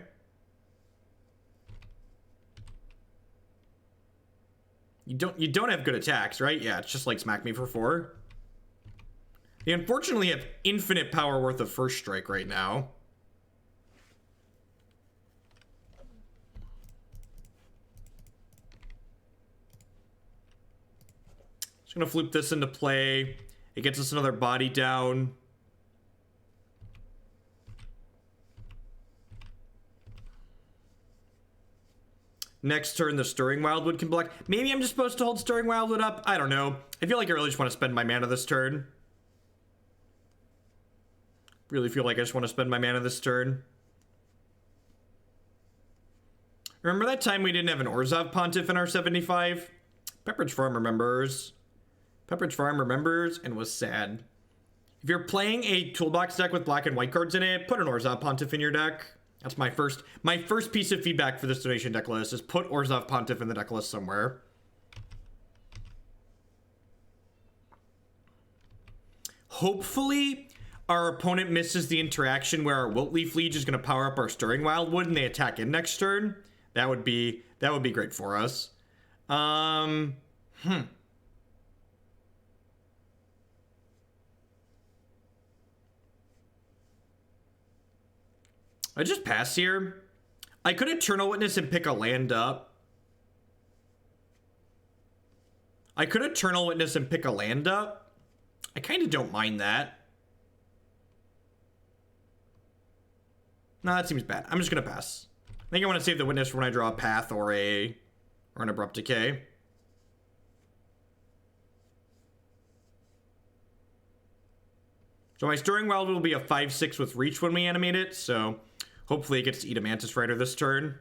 You don't have good attacks, right? Yeah, it's just like smack me for 4. They unfortunately have infinite power worth of first strike right now. Just gonna flip this into play. It gets us another body down. Next turn, the Stirring Wildwood can block. Maybe I'm just supposed to hold Stirring Wildwood up. I don't know. I feel like I really just want to spend my mana this turn. Really feel like I just want to spend my mana this turn. Remember that time we didn't have an Orzhov Pontiff in our 75? Pepperidge Farm remembers. Pepperidge Farm remembers and was sad. If you're playing a toolbox deck with black and white cards in it, put an Orzhov Pontiff in your deck. That's my first piece of feedback for this donation deck list is put Orzhov Pontiff in the deck list somewhere. Hopefully, our opponent misses the interaction where our Wilt-Leaf Liege is going to power up our Stirring Wildwood and they attack in next turn. That would be great for us. I just pass here. I could Eternal Witness and pick a land up. I kind of don't mind that. No, that seems bad. I'm just gonna pass. I think I want to save the Witness for when I draw a Path or an Abrupt Decay. So my Stirring Wildwood will be a 5/6 with reach when we animate it, so hopefully it gets to eat a Mantis Rider this turn.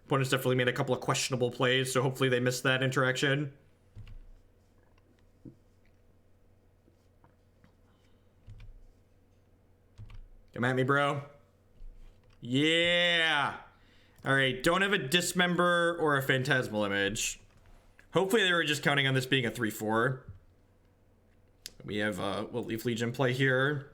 Opponents definitely made a couple of questionable plays, so hopefully they missed that interaction. Come at me, bro. Yeah! Alright, don't have a Dismember or a Phantasmal Image. Hopefully they were just counting on this being a 3/4. We have Wilt-Leaf Liege in play here.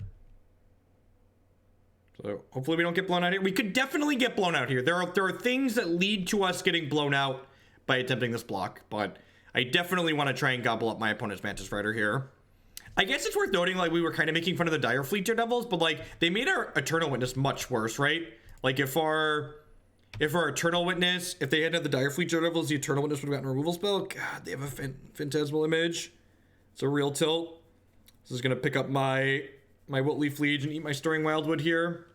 So hopefully we don't get blown out here. We could definitely get blown out here. There are things that lead to us getting blown out by attempting this block, but I definitely want to try and gobble up my opponent's Mantis Rider here. I guess it's worth noting, like, we were kind of making fun of the Dire Fleet Daredevils, but, like, they made our Eternal Witness much worse, right? Like, if our Eternal Witness, if they hadn't had the Dire Fleet Daredevils, the Eternal Witness would have gotten a removal spell. God, they have a Phantasmal Image. It's a real tilt. This is going to pick up my Wilt-Leaf Liege and eat my Stirring Wildwood here.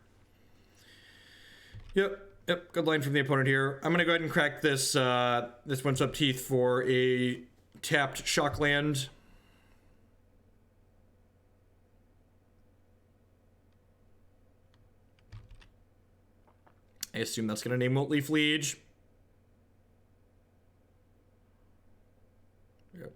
Yep, good line from the opponent here. I'm going to go ahead and crack this Windswept Heath for a tapped shock land. I assume that's going to name Wilt-Leaf Liege. Yep.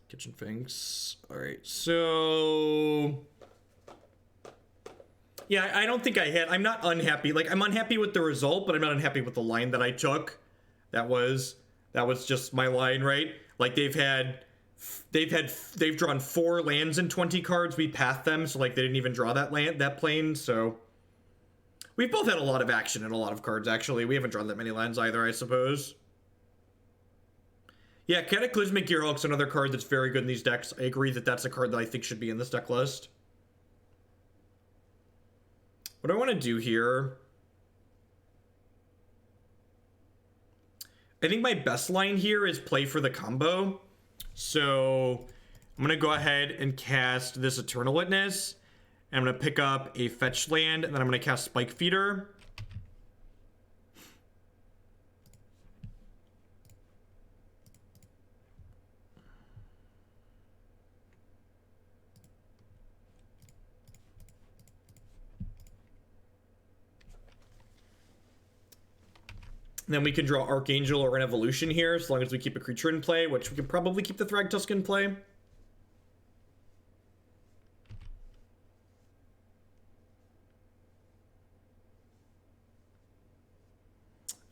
Kitchen Finks. All right, so yeah, I don't think I hit. I'm not unhappy. Like, I'm unhappy with the result, but I'm not unhappy with the line that I took. That was just my line, right? Like, they've drawn 4 lands in 20 cards. We pathed them, so like they didn't even draw that plane. So we've both had a lot of action in a lot of cards. Actually, we haven't drawn that many lands either, I suppose. Yeah, Cataclysmic Gearhulk's another card that's very good in these decks. I agree that that's a card that I think should be in this deck list. What do I want to do here? I think my best line here is play for the combo. So I'm going to go ahead and cast this Eternal Witness. And I'm going to pick up a fetch land, and then I'm going to cast Spike Feeder. Then we can draw Archangel or an Evolution here, as long as we keep a creature in play, which we could probably keep the Thragtusk in play.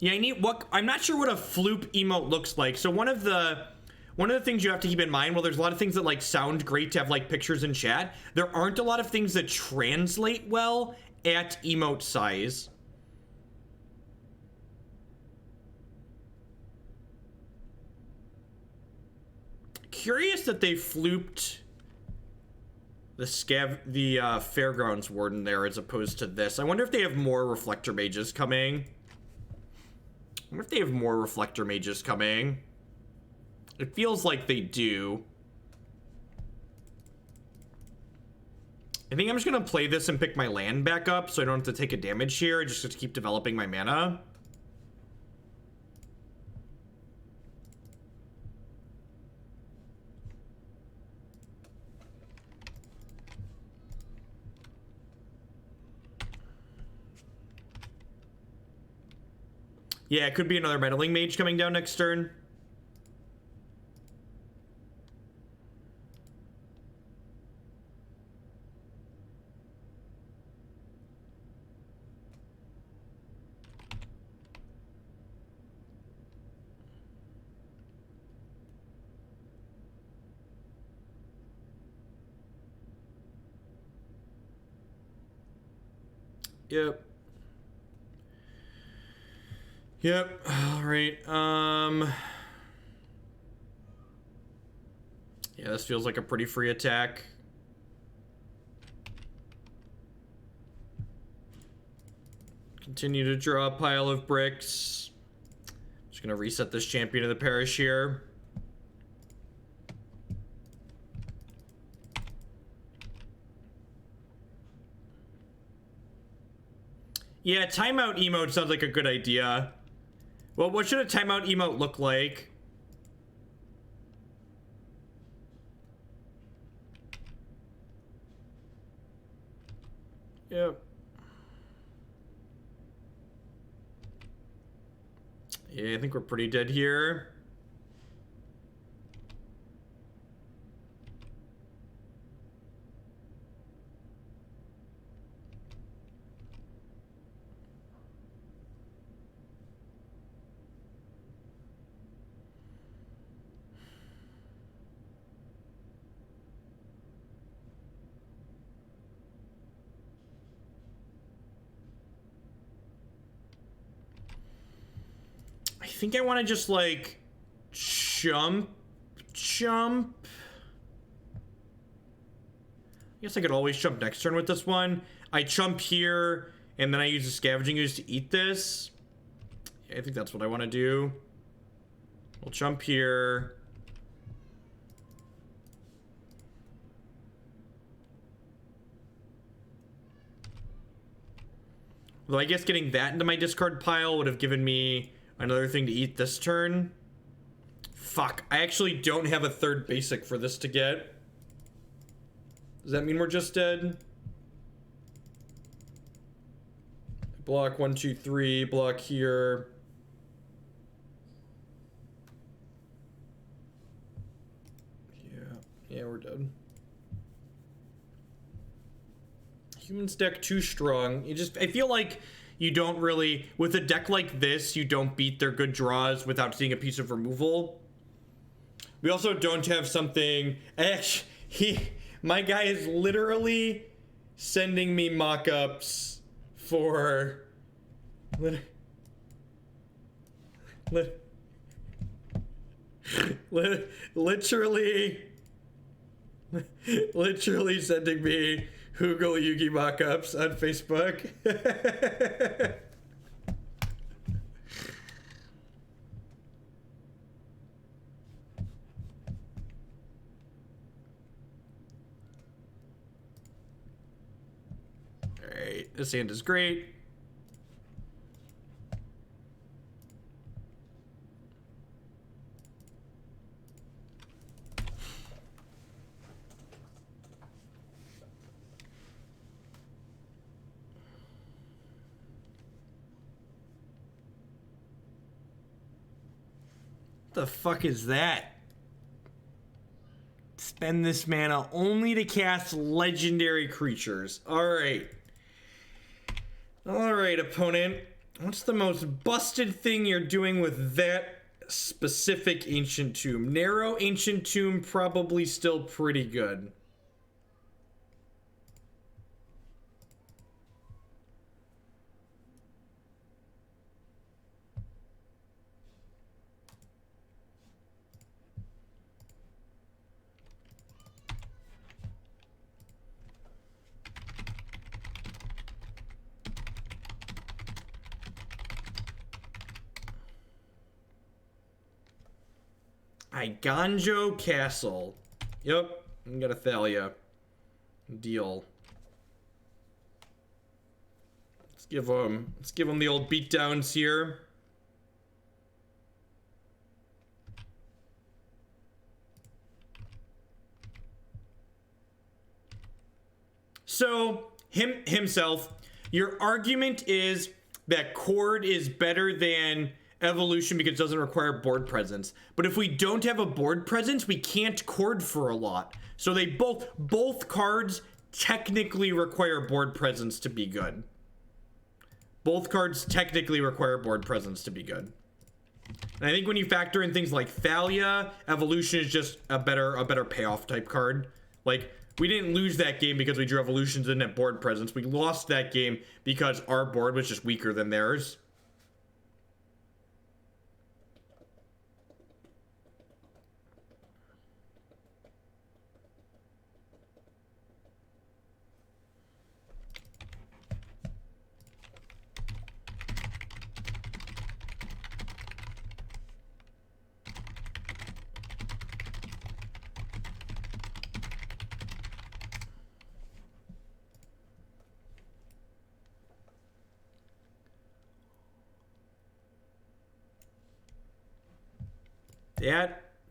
Yeah, I'm not sure what a floop emote looks like. So one of the things you have to keep in mind, well, there's a lot of things that like sound great to have like pictures in chat. There aren't a lot of things that translate well at emote size. Curious that they flooped the Fairgrounds Warden there as opposed to this. I wonder if they have more Reflector Mages coming. It feels like they do. I think I'm just gonna play this and pick my land back up so I don't have to take a damage here. I just have to keep developing my mana. Yeah, it could be another Meddling Mage coming down next turn. Yep. Yep. All right. Yeah, this feels like a pretty free attack. Continue to draw a pile of bricks. Just gonna reset this Champion of the Parish here. Yeah, timeout emote sounds like a good idea. Well, what should a timeout emote look like? Yep. Yeah, I think we're pretty dead here. I think I want to just like jump. I guess I could always jump next turn with this one. I jump here and then I use the Scavenging Ooze to eat this. Yeah, I think that's what I want to do. We'll jump here. Though I guess getting that into my discard pile would have given me another thing to eat this turn. Fuck, I actually don't have a third basic for this to get. Does that mean we're just dead? Block 1, 2, 3, block here. Yeah, we're dead. Humans deck too strong. I feel like you don't really, with a deck like this, you don't beat their good draws without seeing a piece of removal. We also don't have something, my guy is literally sending me mock-ups for, literally sending me Hoogle Yugi mock-ups on Facebook. Alright, this hand is great. The fuck is that? Spend this mana only to cast legendary creatures. Alright. Alright, opponent. What's the most busted thing you're doing with that specific Ancient Tomb? Narrow Ancient Tomb, probably still pretty good. Iganjo Castle. Yep, I'm gonna Thalia. Deal. Let's give them the old beatdowns here. So himself, your argument is that Chord is better than Evolution because it doesn't require board presence. But if we don't have a board presence, we can't Chord for a lot. So they both cards technically require board presence to be good. Both cards technically require board presence to be good. And I think when you factor in things like Thalia, Evolution is just a better payoff type card. Like, we didn't lose that game because we drew Evolutions and didn't have board presence. We lost that game because our board was just weaker than theirs.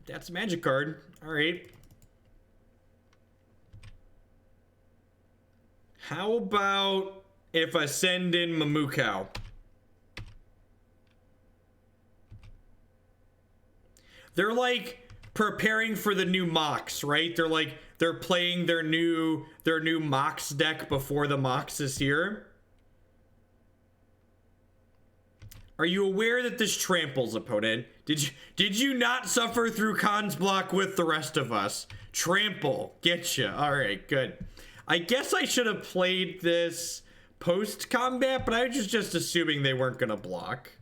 That's a magic card. All right. How about if I send in Mamukau? They're like preparing for the new Mox, right? They're playing their new Mox deck before the Mox is here. Are you aware that this tramples, opponent? Did you not suffer through Khan's block with the rest of us? Trample. Getcha. Alright, good. I guess I should have played this post-combat, but I was just assuming they weren't gonna block.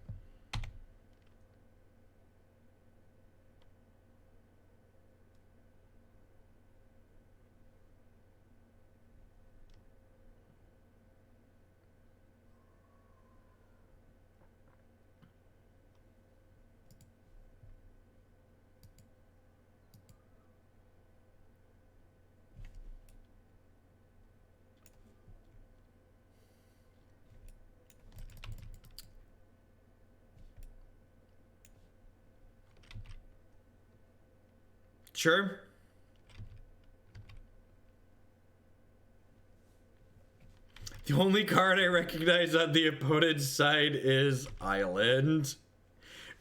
Sure. The only card I recognize on the opponent's side is Island.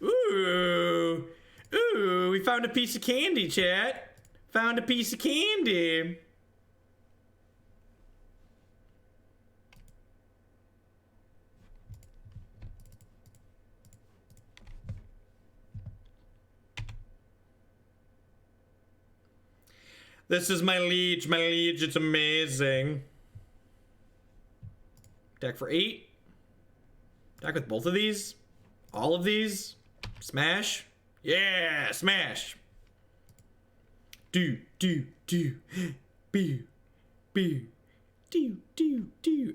Ooh. Ooh, we found a piece of candy, chat. Found a piece of candy. This is my liege, it's amazing. Deck for 8. Deck with both of these. All of these. Smash. Yeah, smash. Do. Boo. Do.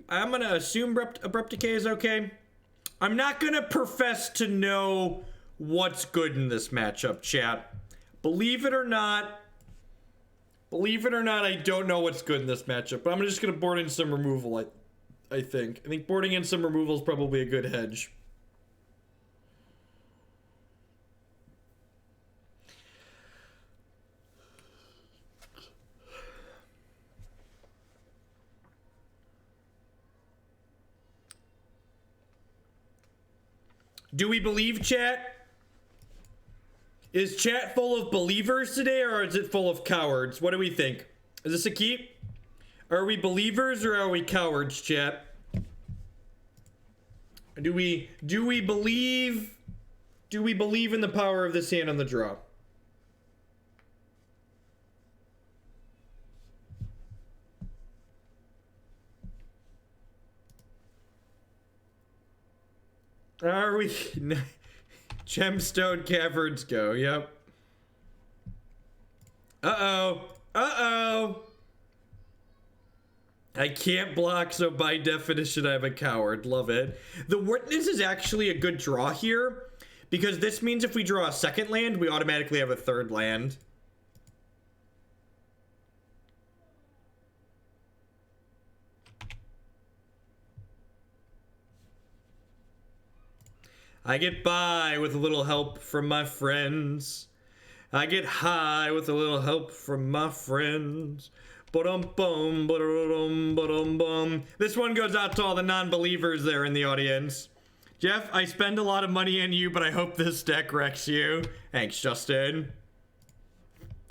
I'm gonna assume Abrupt Decay is okay. I'm not gonna profess to know what's good in this matchup, chat. Believe it or not, I don't know what's good in this matchup, but I'm just gonna board in some removal, I think. I think boarding in some removal is probably a good hedge. Do we believe, chat? Is chat full of believers today, or is it full of cowards? What do we think? Is this a keep? Are we believers or are we cowards, chat? I Do we believe in the power of this hand on the draw? Are we? Gemstone Caverns go. Yep. Uh-oh. Uh-oh. I can't block, so by definition, I'm a coward. Love it. The Witness is actually a good draw here, because this means if we draw a second land, we automatically have a third land. I get by with a little help from my friends. I get high with a little help from my friends. Ba-dum-bum, ba-dum, ba-dum-bum. This one goes out to all the non-believers there in the audience. Jeff, I spend a lot of money on you, but I hope this deck wrecks you. Thanks, Justin.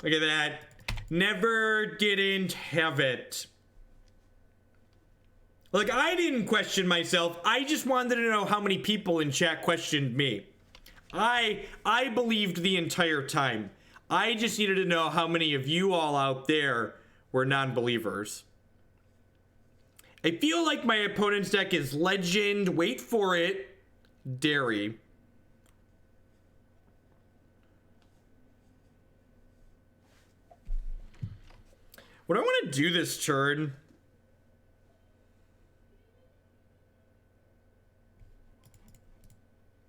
Look at that. Never didn't have it. Like, I didn't question myself. I just wanted to know how many people in chat questioned me. I believed the entire time. I just needed to know how many of you all out there were non-believers. I feel like my opponent's deck is Legend, wait for it, Dairy. What do I want to do this turn?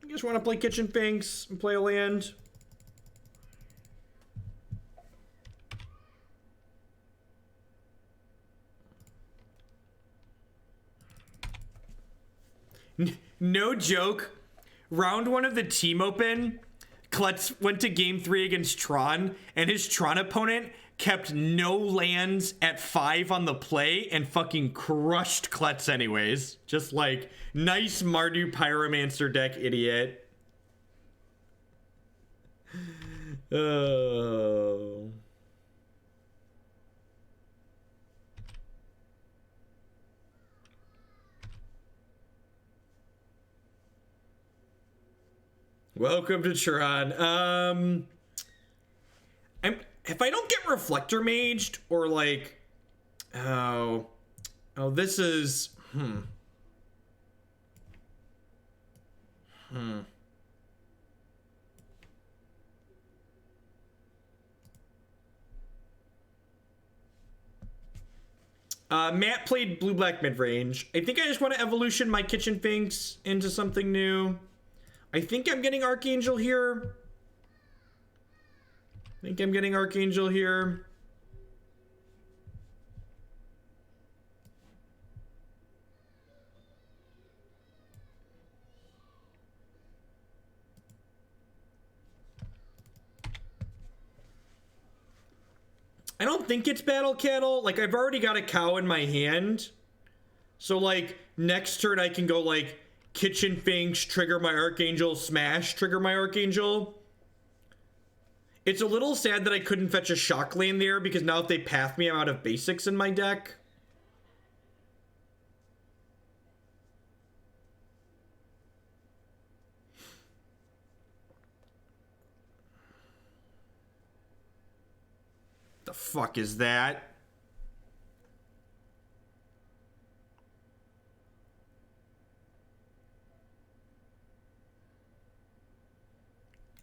You guys want to play Kitchen Finks and play a land? No joke. Round one of the team open, Klutz went to game 3 against Tron, and his Tron opponent kept no lands at 5 on the play and fucking crushed Klutz anyways. Just like, nice Mardu Pyromancer deck, idiot. Oh. Welcome to Tron. If I don't get Reflector Maged or like, oh, this is, Matt played blue-black mid-range. I think I just want to evolution my Kitchen Finks into something new. I think I'm getting Archangel here. I think I'm getting Archangel here. I don't think it's Battle Cattle. Like, I've already got a cow in my hand. So, like, next turn I can go, like, Kitchen Finks, trigger my Archangel, smash, trigger my Archangel. It's a little sad that I couldn't fetch a shock lane there, because now if they path me, I'm out of basics in my deck. The fuck is that?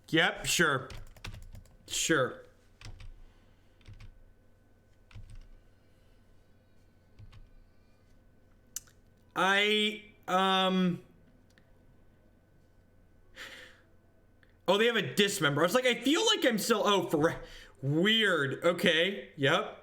Yep, sure. Sure. Oh, they have a dismember. I was like, I feel like I'm still, oh, for weird. Okay, yep.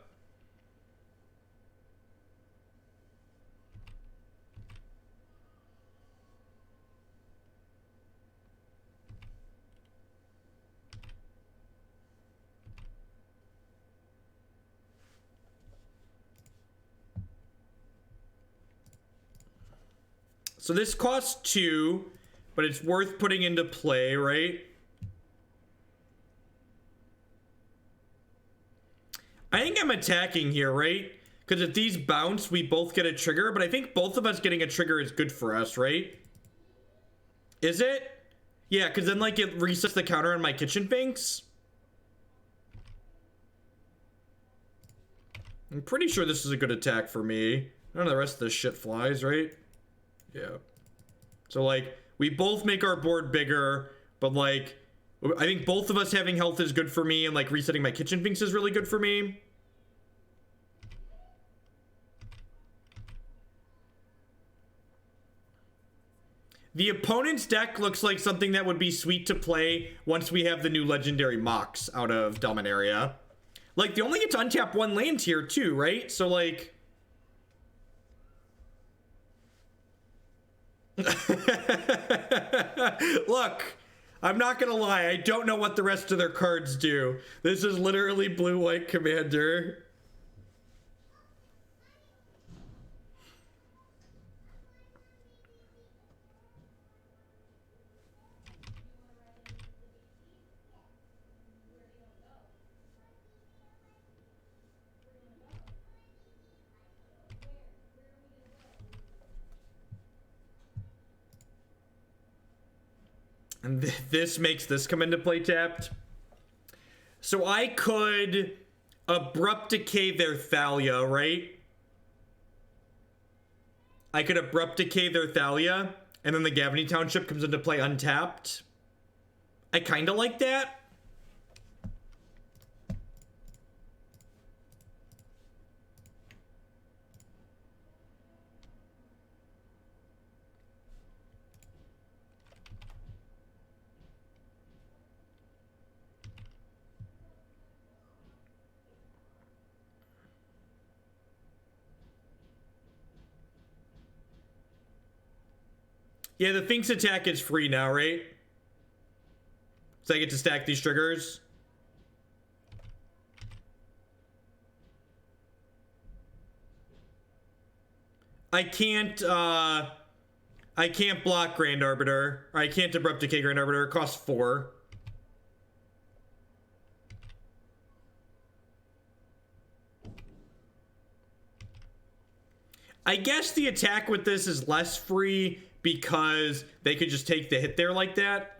So this costs 2, but it's worth putting into play, right? I think I'm attacking here, right? Because if these bounce, we both get a trigger, but I think both of us getting a trigger is good for us, right? Is it? Yeah, because then, like, it resets the counter on my Kitchen Finks. I'm pretty sure this is a good attack for me. None of the rest of this shit flies, right? Yeah. So, like, we both make our board bigger, but, like, I think both of us having health is good for me, and, like, resetting my Kitchen Finks is really good for me. The opponent's deck looks like something that would be sweet to play once we have the new legendary Mox out of Dominaria. Like, they only get to untap one land here, too, right? So, like... Look, I'm not gonna lie, I don't know what the rest of their cards do. This is literally blue-white Commander. And this makes this come into play tapped. So I could Abrupt Decay their Thalia, right? I could Abrupt Decay their Thalia, and then the Gavony Township comes into play untapped. I kind of like that. Yeah, the Finks attack is free now, right? So I get to stack these triggers. I can't block Grand Arbiter. Or I can't Abrupt Decay Grand Arbiter. It costs 4. I guess the attack with this is less free because they could just take the hit there like that.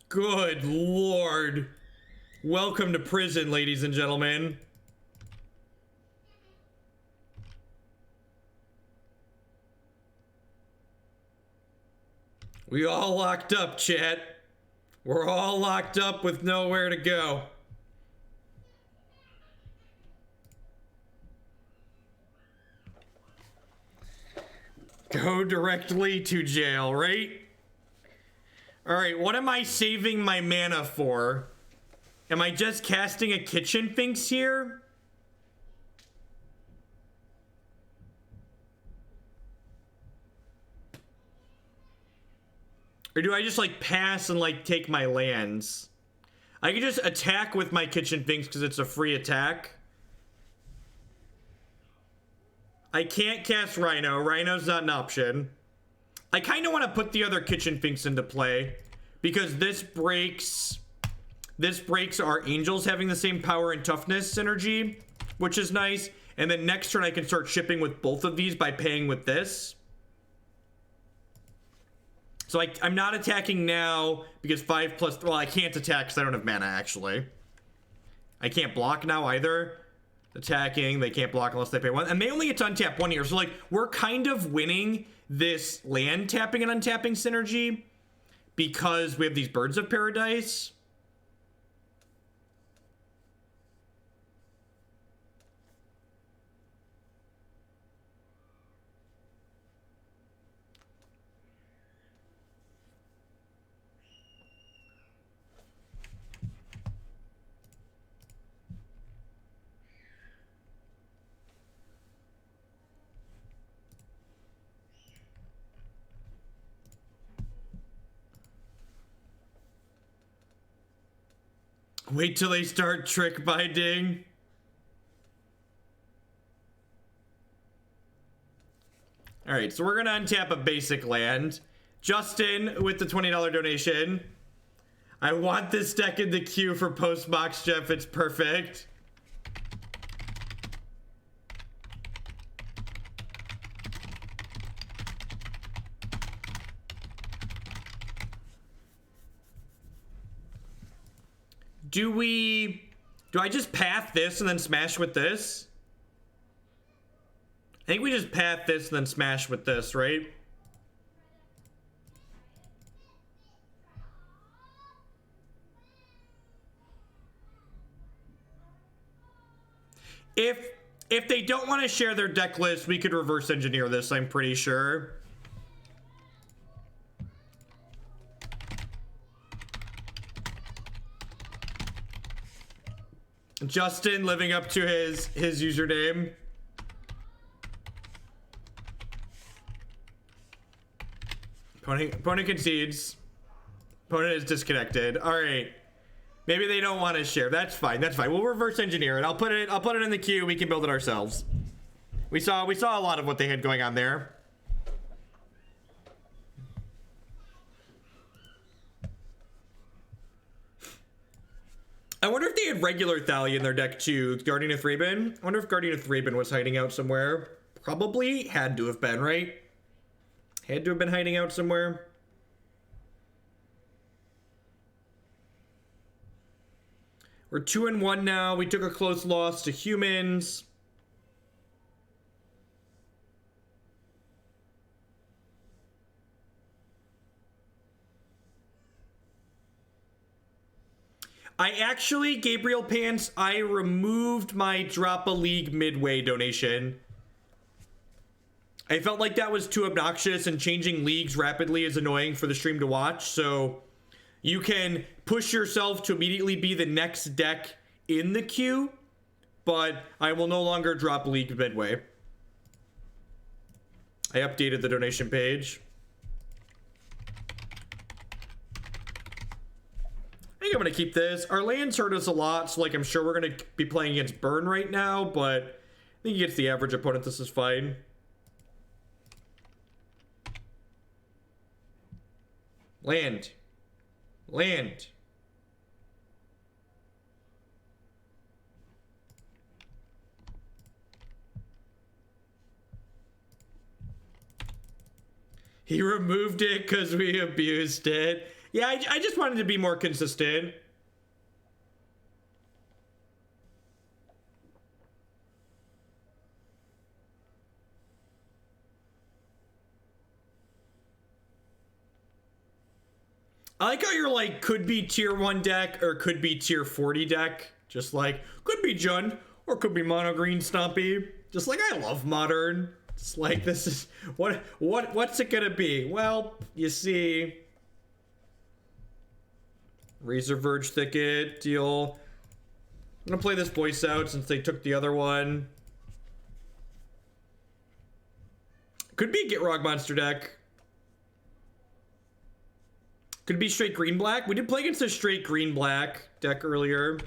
Good Lord. Welcome to prison, ladies and gentlemen. We all locked up, chat. We're all locked up with nowhere to go. Go directly to jail, right? Alright, what am I saving my mana for? Am I just casting a Kitchen Finks here? Or do I just, like, pass and, like, take my lands? I can just attack with my Kitchen Finks because it's a free attack. I can't cast Rhino. Rhino's not an option. I kind of want to put the other Kitchen Finks into play because this breaks our Angels having the same power and toughness synergy, which is nice. And then next turn I can start shipping with both of these by paying with this. So I'm not attacking now because 5+, well, I can't attack because I don't have mana, actually. I can't block now either. Attacking, they can't block unless they pay 1. And they only get to untap 1 here. So, like, we're kind of winning this land tapping and untapping synergy because we have these Birds of Paradise. Wait till they start trick binding. All right, so we're gonna untap a basic land. Justin with the $20 donation. I want this deck in the queue for post-box, Jeff. It's perfect. Do I just path this and then smash with this? I think we just path this and then smash with this, right? If they don't want to share their deck list, we could reverse engineer this, I'm pretty sure. Justin living up to his username. Opponent concedes. Opponent is disconnected. All right. Maybe they don't want to share. That's fine. That's fine. We'll reverse engineer it. I'll put it in the queue. We can build it ourselves. We saw a lot of what they had going on there. I wonder if they had regular Thalia in their deck too. Guardian of Thraben. I wonder if Guardian of Thraben was hiding out somewhere. Probably had to have been, right? Had to have been hiding out somewhere. We're 2-1 now. We took a close loss to humans. I actually, Gabriel Pants, I removed my Drop a League Midway donation. I felt like that was too obnoxious, and changing leagues rapidly is annoying for the stream to watch. So you can push yourself to immediately be the next deck in the queue, but I will no longer drop League Midway. I updated the donation page. I think I'm going to keep this. Our lands hurt us a lot, so like I'm sure we're going to be playing against Burn right now, but I think against the average opponent this is fine. Land. Land. He removed it because we abused it. Yeah, I just wanted to be more consistent. I like how you're like, could be tier 1 deck or could be tier 40 deck. Just like, could be Jund or could be mono green Stompy. Just like, I love Modern. Just like, this is, what's it gonna be? Well, you see, Razorverge Thicket, deal. I'm gonna play this voice out since they took the other one. Could be a Gitrog monster deck. Could be straight green-black. We did play against a straight green-black deck earlier.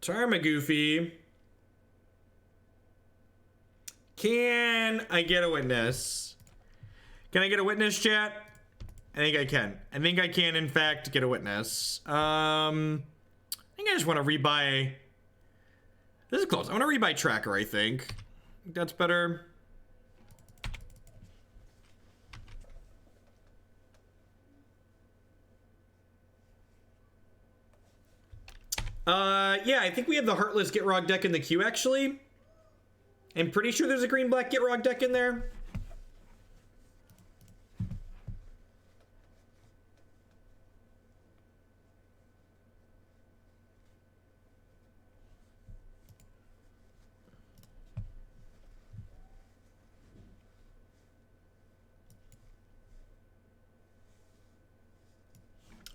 Tarmogoofy. Can I get a witness? Can I get a witness, chat? I think I can. I think I can, in fact, get a witness. I think I just want to rebuy. This is close. I want to rebuy Tracker, I think. That's better. Yeah, I think we have the Heartless Gitrog deck in the queue, actually. I'm pretty sure there's a green-black Gitrog deck in there.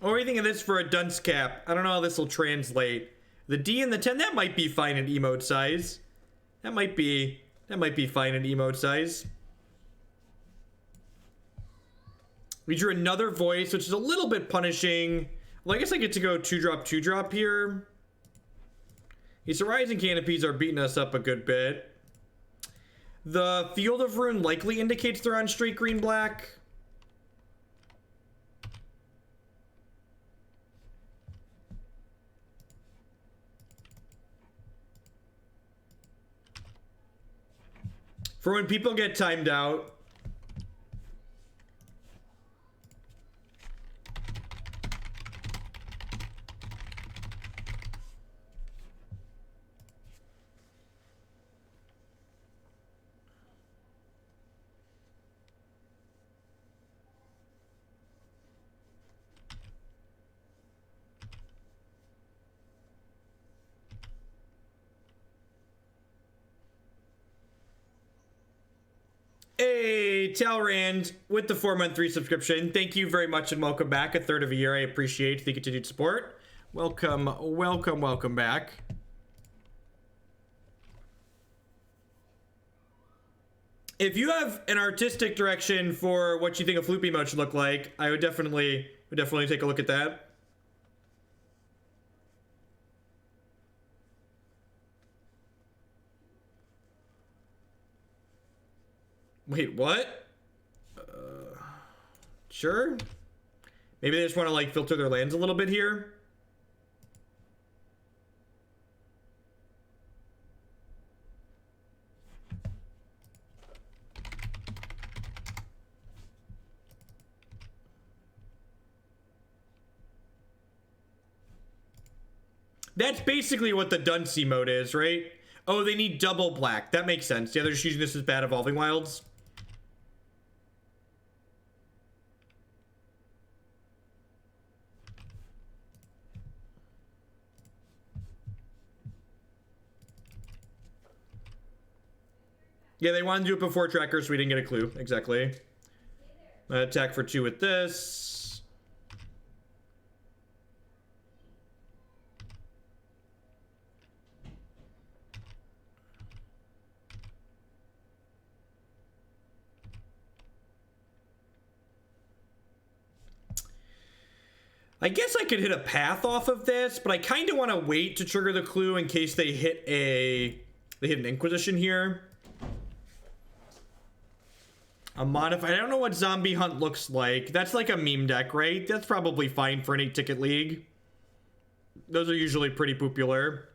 Or what do you think of this for a dunce cap? I don't know how this will translate. The D and the 10, that might be fine in emote size. That might be fine in emote size. We drew another Voice, which is a little bit punishing. Well, I guess I get to go 2-drop, 2-drop here. These Horizon Canopies are beating us up a good bit. The Field of Ruin likely indicates they're on straight green-black. For when people get timed out. Hey, Talrand with the 4-month 3 subscription. Thank you very much and welcome back. A third of a year. I appreciate the continued support. Welcome, welcome, welcome back. If you have an artistic direction for what you think a Floopy mode should look like, I would definitely take a look at that. Wait, what? Sure. Maybe they just want to like filter their lands a little bit here. That's basically what the Duncy mode is, right? Oh, they need double black. That makes sense. Yeah, they're just using this as bad Evolving Wilds. Yeah, they wanted to do it before tracker, so we didn't get a clue. Exactly. Attack for 2 with this. I guess I could hit a path off of this, but I kind of want to wait to trigger the clue in case they hit an Inquisition here. A modified. I don't know what Zombie Hunt looks like. That's like a meme deck, right? That's probably fine for an 8-ticket league. Those are usually pretty popular.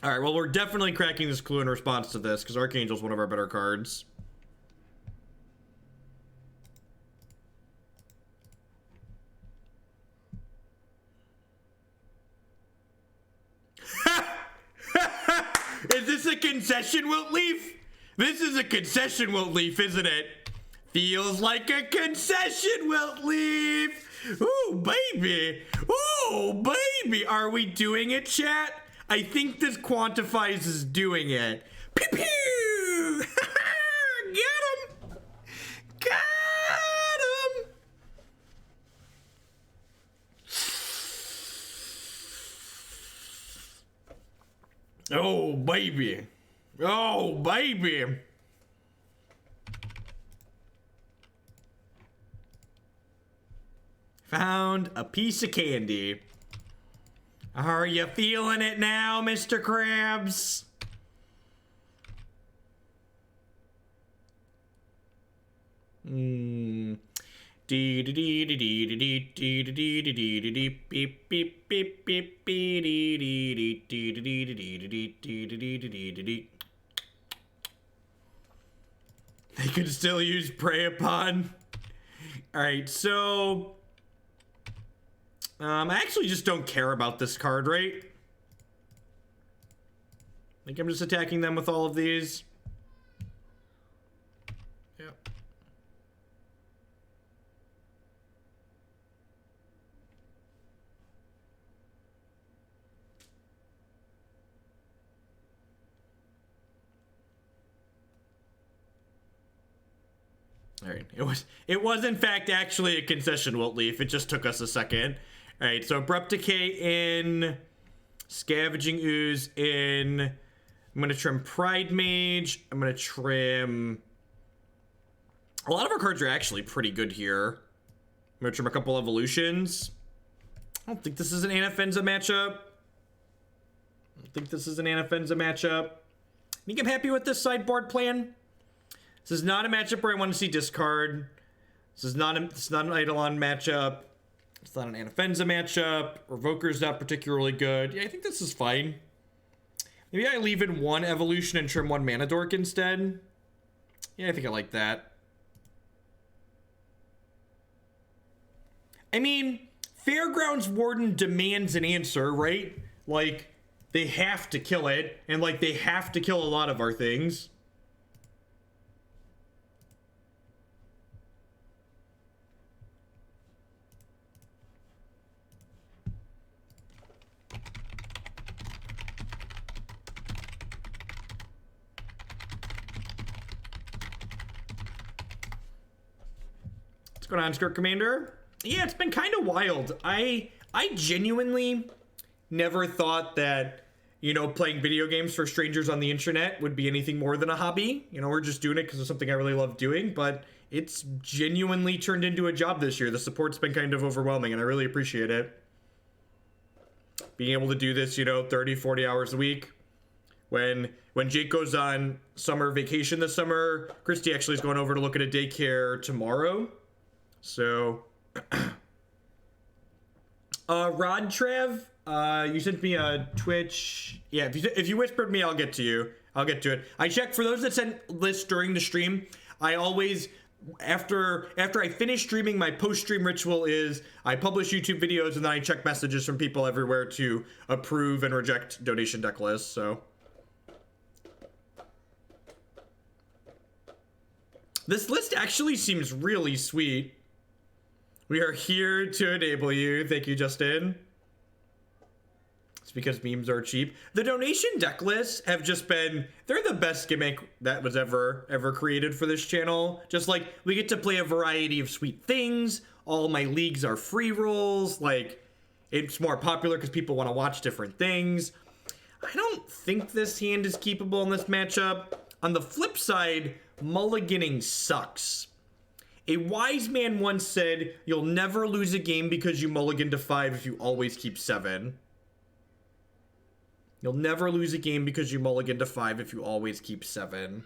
All right, well, we're definitely cracking this clue in response to this because Archangel's one of our better cards. Is this a concession, Wilt-Leaf? This is a concession, Wilt-Leaf, isn't it? Feels like a concession, Wilt-Leaf. Ooh, baby. Ooh, baby. Are we doing it, chat? I think this quantifies as doing it. Pew pew. Get him. Got him. Oh, baby. Oh, baby. Found a piece of candy. Are you feeling it now, Mr. Krabs? They could still use Prey Upon. Alright, so I actually just don't care about this card, right? I think I'm just attacking them with all of these. Yep. All right, it was in fact actually a concession, Wilt-Leaf. It just took us a second. All right, so Abrupt Decay in, Scavenging Ooze in. I'm gonna trim Pridemage. I'm gonna trim. A lot of our cards are actually pretty good here. gonna trim a couple evolutions. I don't think this is an Anafenza matchup. I think I'm happy with this sideboard plan. This is not a matchup where I want to see discard. It's not an Eidolon matchup. It's not an Anafenza matchup. Revoker's not particularly good. Yeah, I think this is fine. Maybe I leave in one evolution and trim one Mana Dork instead. Yeah, I think I like that. I mean, Fairgrounds Warden demands an answer, right? Like, they have to kill it, and like, they have to kill a lot of our things. What's going on, Skirt Commander? Yeah, it's been kind of wild. I genuinely never thought that, you know, playing video games for strangers on the internet would be anything more than a hobby. You know, we're just doing it because it's something I really love doing, but it's genuinely turned into a job this year. The support's been kind of overwhelming, and I really appreciate it. Being able to do this, you know, 30, 40 hours a week. When Jake goes on summer vacation this summer, Christy actually is going over to look at a daycare tomorrow. So, Rod Trev, you sent me a Twitch. Yeah, if you whispered me, I'll get to you. I'll get to it. I check for those that send lists during the stream. I always, after I finish streaming, my post-stream ritual is I publish YouTube videos and then I check messages from people everywhere to approve and reject donation deck lists. So, this list actually seems really sweet. We are here to enable you. Thank you, Justin. It's because memes are cheap. The donation deck lists have just been, they're the best gimmick that was ever created for this channel. Just like, we get to play a variety of sweet things. All my leagues are free rolls. Like, it's more popular because people want to watch different things. I don't think this hand is keepable in this matchup. On the flip side, mulliganing sucks. A wise man once said, you'll never lose a game because you mulligan to 5 if you always keep 7. You'll never lose a game because you mulligan to 5 if you always keep 7.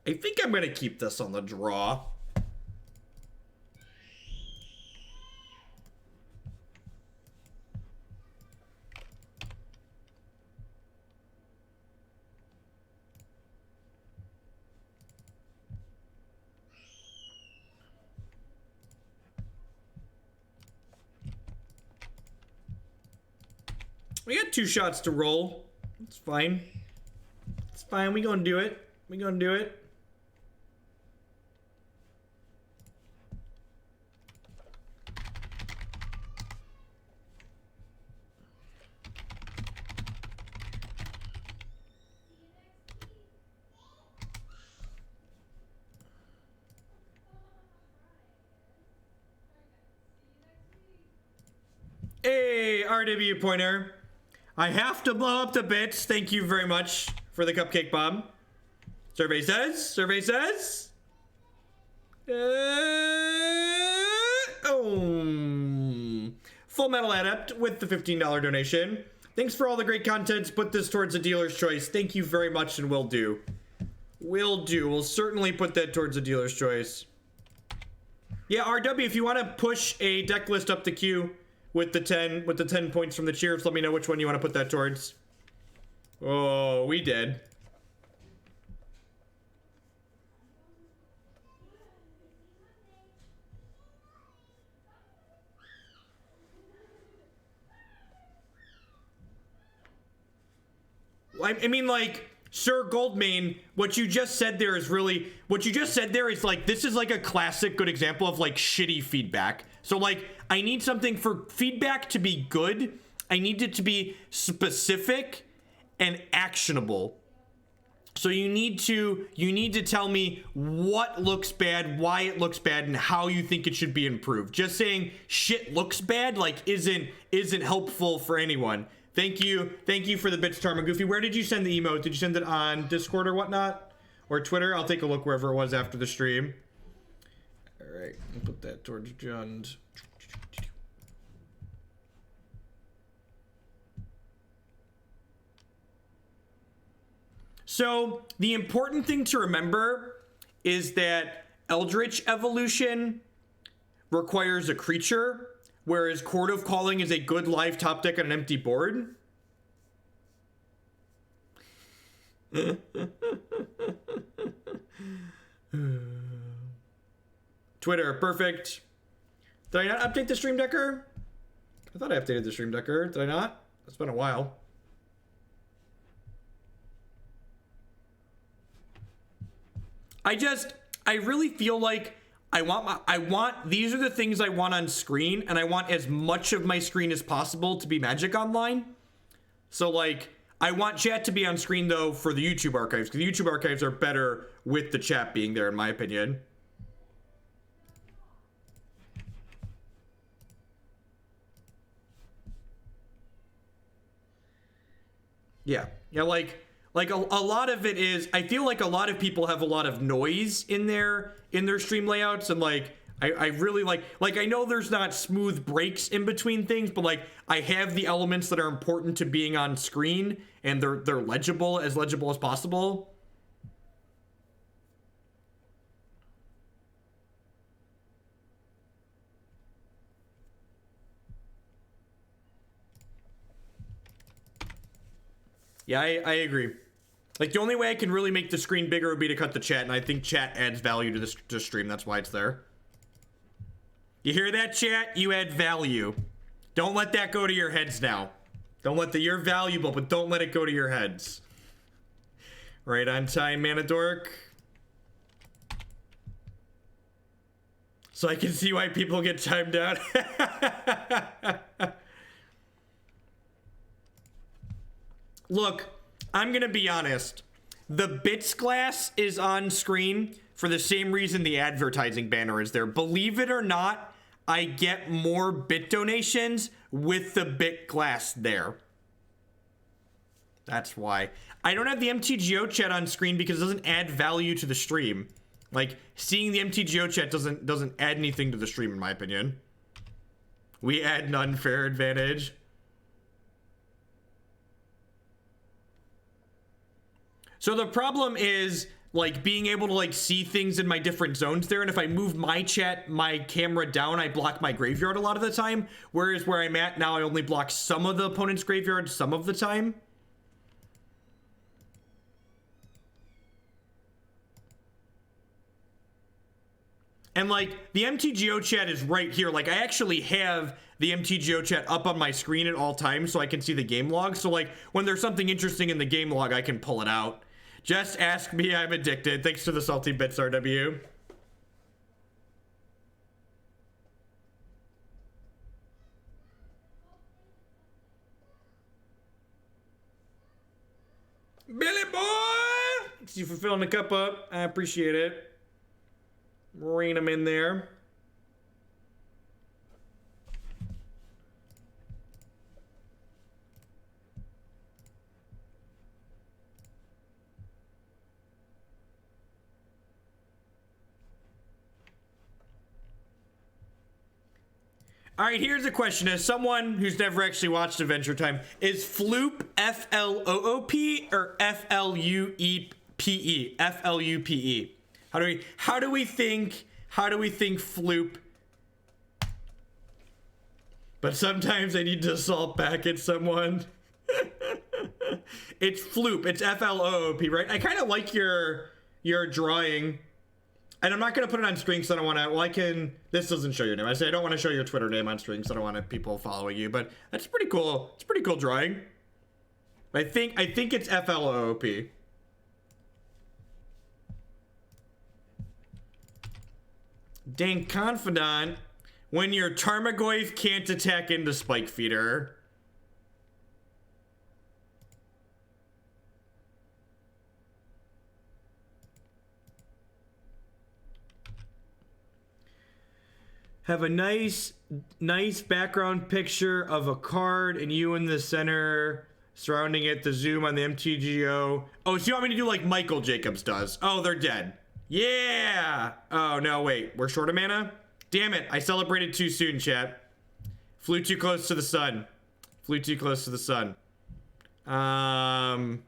I think I'm going to keep this on the draw. We got 2 shots to roll. It's fine. It's fine. We gonna do it. We gonna do it. Hey, RW Pointer. I have to blow up the bits. Thank you very much for the cupcake bomb. Survey says. Full Metal Adept with the $15 donation. Thanks for all the great content. Put this towards a dealer's choice. Thank you very much, and will do. Will do. We'll certainly put that towards a dealer's choice. Yeah, RW, if you want to push a deck list up the queue with the 10 points from the cheers, let me know which one you want to put that towards. Oh, we did. I mean, like, Sir Goldmane, what you just said there is really, what you just said there is like, this is like a classic good example of like shitty feedback. So like, I need something for feedback to be good. I need it to be specific and actionable. So you need to tell me what looks bad, why it looks bad, and how you think it should be improved. Just saying shit looks bad like isn't helpful for anyone. Thank you for the bits, Tarma Goofy. Where did you send the emote? Did you send it on Discord or whatnot? Or Twitter? I'll take a look wherever it was after the stream. All right, I'll put that towards Jund. So the important thing to remember is that Eldritch Evolution requires a creature, whereas Chord of Calling is a good live top deck on an empty board. Twitter, perfect. Did I not update the Stream Decker? I thought I updated the Stream Decker. Did I not? It's been a while. I really feel like these are the things I want on screen, and I want as much of my screen as possible to be Magic Online. So like, I want chat to be on screen though for the YouTube archives, because the YouTube archives are better with the chat being there, in my opinion. Yeah, like a lot of it is, I feel like a lot of people have a lot of noise in their stream layouts, and like I really like I know there's not smooth breaks in between things, but like I have the elements that are important to being on screen, and they're legible as possible. Yeah, I agree. Like, the only way I can really make the screen bigger would be to cut the chat, and I think chat adds value to the stream. That's why it's there. You hear that, chat? You add value. Don't let that go to your heads now. Don't let you're valuable, but don't let it go to your heads. Right on time, Manadork. So I can see why people get timed out. Look, I'm gonna be honest. The bits glass is on screen for the same reason the advertising banner is there. Believe it or not, I get more bit donations with the bit glass there. That's why. I don't have the MTGO chat on screen because it doesn't add value to the stream. Like, seeing the MTGO chat doesn't add anything to the stream, in my opinion. We add an unfair advantage. So the problem is like being able to like see things in my different zones there, and if I move my camera down, I block my graveyard a lot of the time, whereas where I'm at now I only block some of the opponent's graveyard some of the time. And like the MTGO chat is right here. Like I actually have the MTGO chat up on my screen at all times so I can see the game log. So like when there's something interesting in the game log, I can pull it out. Just ask me, I'm addicted. Thanks to the salty bits, RW. Billy boy! Thanks you for filling the cup up. I appreciate it. Rain them in there. All right, here's a question. As someone who's never actually watched Adventure Time, is Floop F-L-O-O-P or F-L-U-E-P-E? F-L-U-P-E. How do we think Floop? But sometimes I need to assault back at someone. It's Floop. It's F-L-O-O-P, right? I kind of like your drawing. And I'm not going to put it on screen because I don't want to, well, I can, this doesn't show your name. I say I don't want to show your Twitter name on screen because I don't want people following you, but that's pretty cool. It's a pretty cool drawing. I think it's F-L-O-O-P. Dang Confidant, when your Tarmogoyf can't attack into Spike Feeder. Have a nice background picture of a card and you in the center surrounding it, the zoom on the MTGO. Oh, so you want me to do like Michael Jacobs does? Oh, they're dead. Yeah! Oh, no, wait. We're short of mana? Damn it. I celebrated too soon, chat. Flew too close to the sun. Flew too close to the sun. I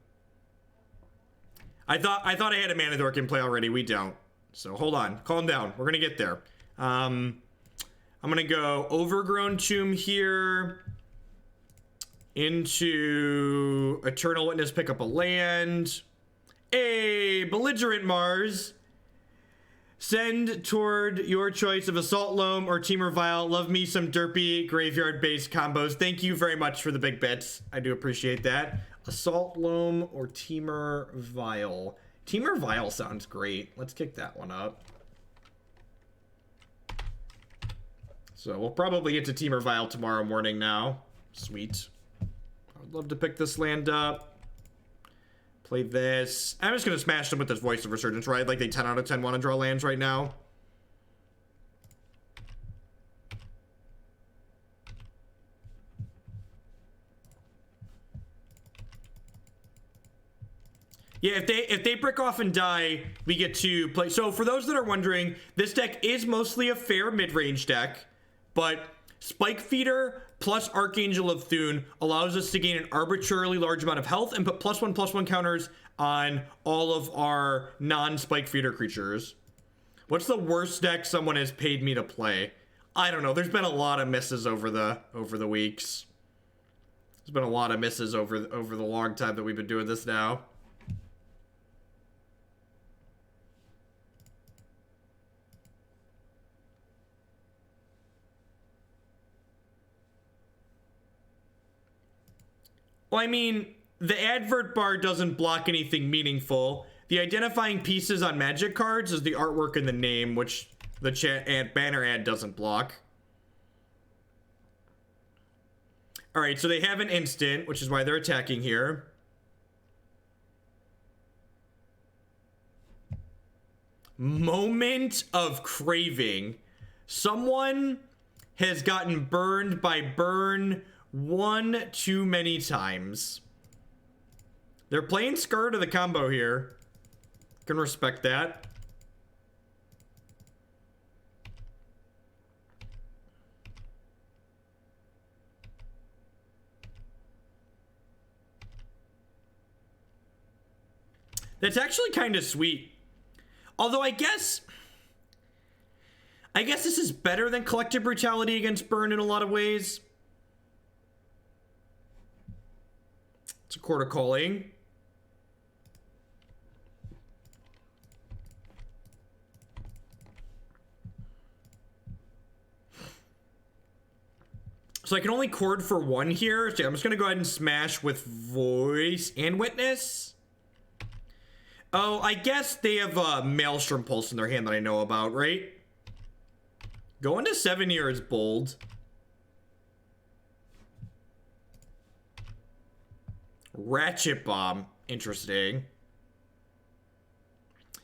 thought I had a mana dork in play already. We don't. So hold on. Calm down. We're gonna get there. I'm gonna go Overgrown Tomb here. Into Eternal Witness, pick up a land. A Belligerent Mars. Send toward your choice of Assault Loam or Temur Vial. Love me some derpy graveyard-based combos. Thank you very much for the big bits. I do appreciate that. Assault Loam or Temur Vial. Temur Vial sounds great. Let's kick that one up. So we'll probably get to Temur Vial tomorrow morning now. Sweet. I'd love to pick this land up. Play this. I'm just going to smash them with this Voice of Resurgence, right? Like they 10 out of 10 want to draw lands right now. Yeah, if they brick off and die, we get to play. So for those that are wondering, this deck is mostly a fair mid-range deck, but Spike Feeder plus Archangel of Thune allows us to gain an arbitrarily large amount of health and put +1/+1 counters on all of our non-Spike Feeder creatures. What's the worst deck someone has paid me to play? I don't know. There's been a lot of misses over the weeks. There's been a lot of misses over the long time that we've been doing this now. Well, I mean, the advert bar doesn't block anything meaningful. The identifying pieces on Magic cards is the artwork and the name, which the chat and banner ad doesn't block. All right, so they have an instant, which is why they're attacking here. Moment of Craving. Someone has gotten burned by burn one too many times. They're playing Scar to the combo here. Can respect that. That's actually kind of sweet. Although I guess this is better than Collective Brutality against burn in a lot of ways. It's a Chord of Calling. So I can only chord for one here. So I'm just going to go ahead and smash with Voice and Witness. Oh, I guess they have Maelstrom Pulse in their hand that I know about, right? Going to 7 here is bold. Ratchet Bomb. Interesting.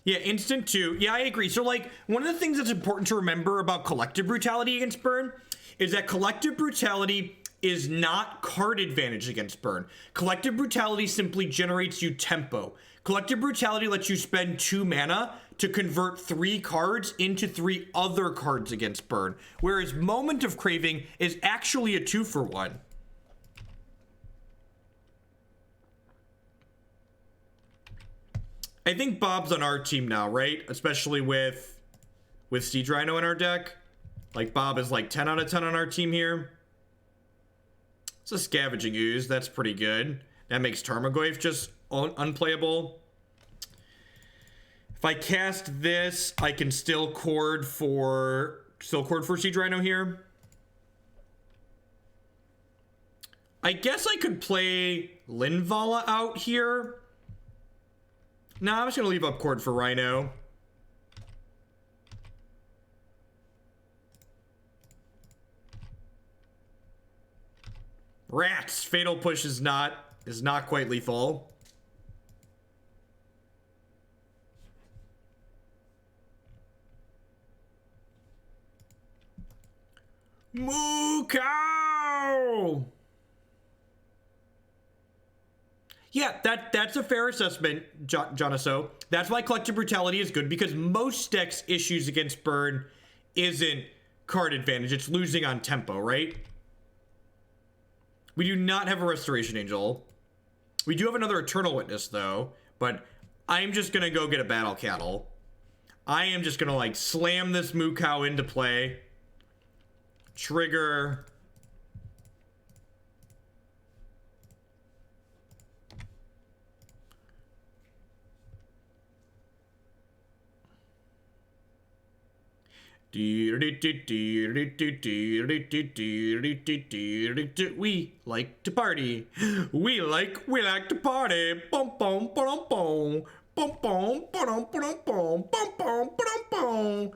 Yeah, instant 2. Yeah, I agree. So, like, one of the things that's important to remember about Collective Brutality against burn is that Collective Brutality is not card advantage against burn. Collective Brutality simply generates you tempo. Collective Brutality lets you spend 2 mana to convert 3 cards into 3 other cards against burn, whereas Moment of Craving is actually a 2-for-1. I think Bob's on our team now, right? Especially with Siege Rhino in our deck. Like, Bob is like 10 out of 10 on our team here. It's a Scavenging Ooze. That's pretty good. That makes Tarmogoyf just unplayable. If I cast this, I can still chord for Siege Rhino here. I guess I could play Linvala out here. No, I'm just going to leave up chord for Rhino. Rats! Fatal Push is not quite lethal. Moo cow! Yeah, that's a fair assessment, Jonaso. That's why Collective Brutality is good, because most decks' issues against burn isn't card advantage, it's losing on tempo, right? We do not have a Restoration Angel. We do have another Eternal Witness, though, but I'm just gonna go get a Battle Cattle. I am just gonna, like, slam this Moo Cow into play. Trigger. We like to party. We like to party. Bum bum bum bum. Bum bum bum bum bum. Bum bum bum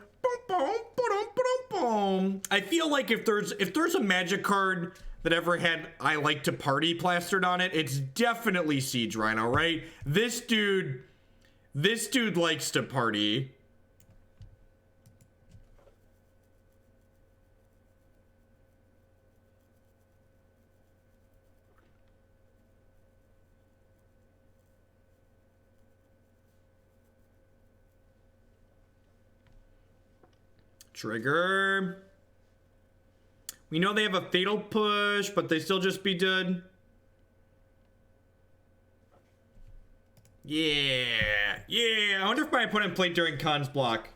bum. I feel like if there's a Magic card that ever had "I like to party" plastered on it, it's definitely Siege Rhino, right? This dude likes to party. Trigger. We know they have a Fatal Push, but they still just be dead. Yeah. I wonder if my opponent played during Khan's block.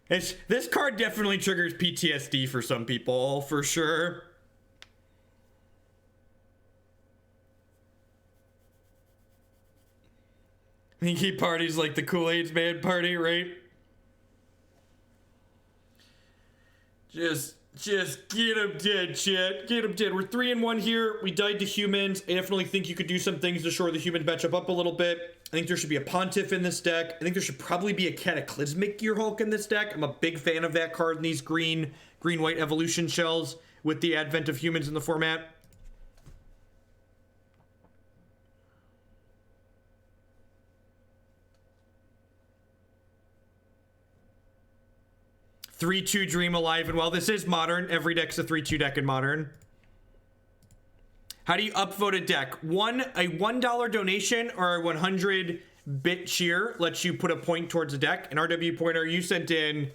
This card definitely triggers PTSD for some people, for sure. I think he parties like the Kool-Aid's man party, right? Just get him dead, chat. Get him dead. We're 3-1 here. We died to humans. I definitely think you could do some things to shore the human matchup up a little bit. I think there should be a Pontiff in this deck. I think there should probably be a Cataclysmic Gearhulk in this deck. I'm a big fan of that card in these green-white evolution shells with the advent of humans in the format. Three-2 Dream Alive and Well. This is Modern. Every deck's a 3-2 deck in Modern. How do you upvote a deck? A $1 donation or a 100-bit cheer lets you put a point towards a deck. And RW Pointer, you sent in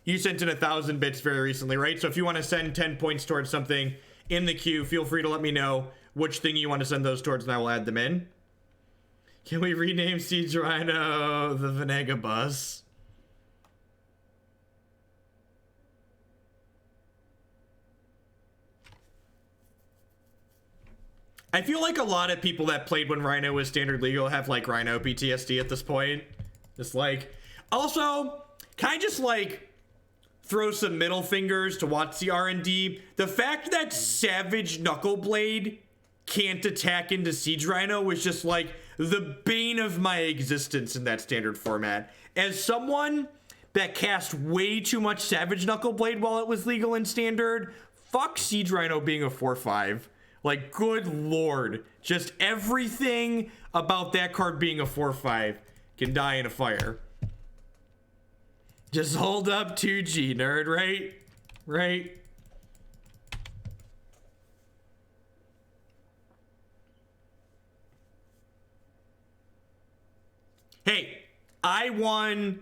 1,000 bits very recently, right? So if you want to send 10 points towards something in the queue, feel free to let me know which thing you want to send those towards, and I will add them in. Can we rename Siege Rhino the Venega Bus? I feel like a lot of people that played when Rhino was standard legal have like Rhino PTSD at this point. Just like, also, can I just like throw some middle fingers to WotC R&D? The fact that Savage Knuckleblade can't attack into Siege Rhino was just like the bane of my existence in that standard format. As someone that cast way too much Savage Knuckleblade while it was legal in standard, fuck Siege Rhino being a 4/5. Like, good lord. Just everything about that card being a 4/5 can die in a fire. Just hold up 2G, nerd, right? Right? Hey, I won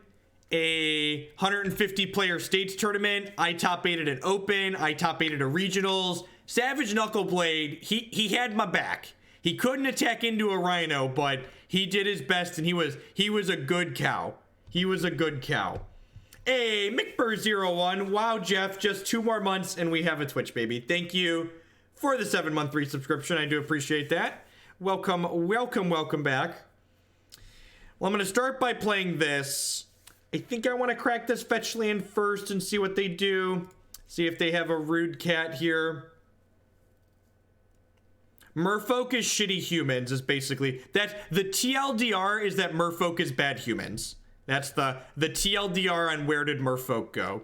a 150 player states tournament. I top 8'd an open. I top 8'd a regionals. Savage Knuckleblade, he had my back. He couldn't attack into a Rhino, but he did his best, and he was a good cow. He was a good cow. Hey, McBurr01. Wow, Jeff, just 2 more months, and we have a Twitch, baby. Thank you for the 7-month resubscription. I do appreciate that. Welcome back. Well, I'm going to start by playing this. I think I want to crack this fetch land first and see what they do. See if they have a rude cat here. Merfolk is shitty humans is basically that. The TLDR is that Merfolk is bad humans. That's the TLDR on where did Merfolk go.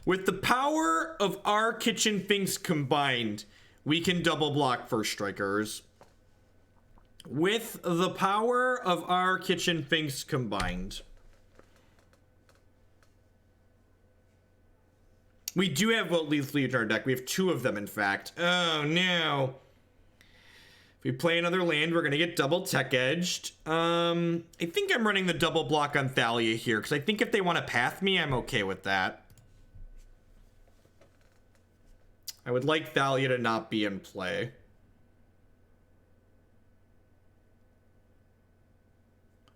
With the power of our Kitchen Finks combined, we can double block First Strikers. with the power of our Kitchen Finks combined. We do have Wilt-Leaf Liege in our deck. We have 2 of them, in fact. Oh, no. If we play another land, we're going to get double tech-edged. I think I'm running the double block on Thalia here, because I think if they want to path me, I'm okay with that. I would like Thalia to not be in play.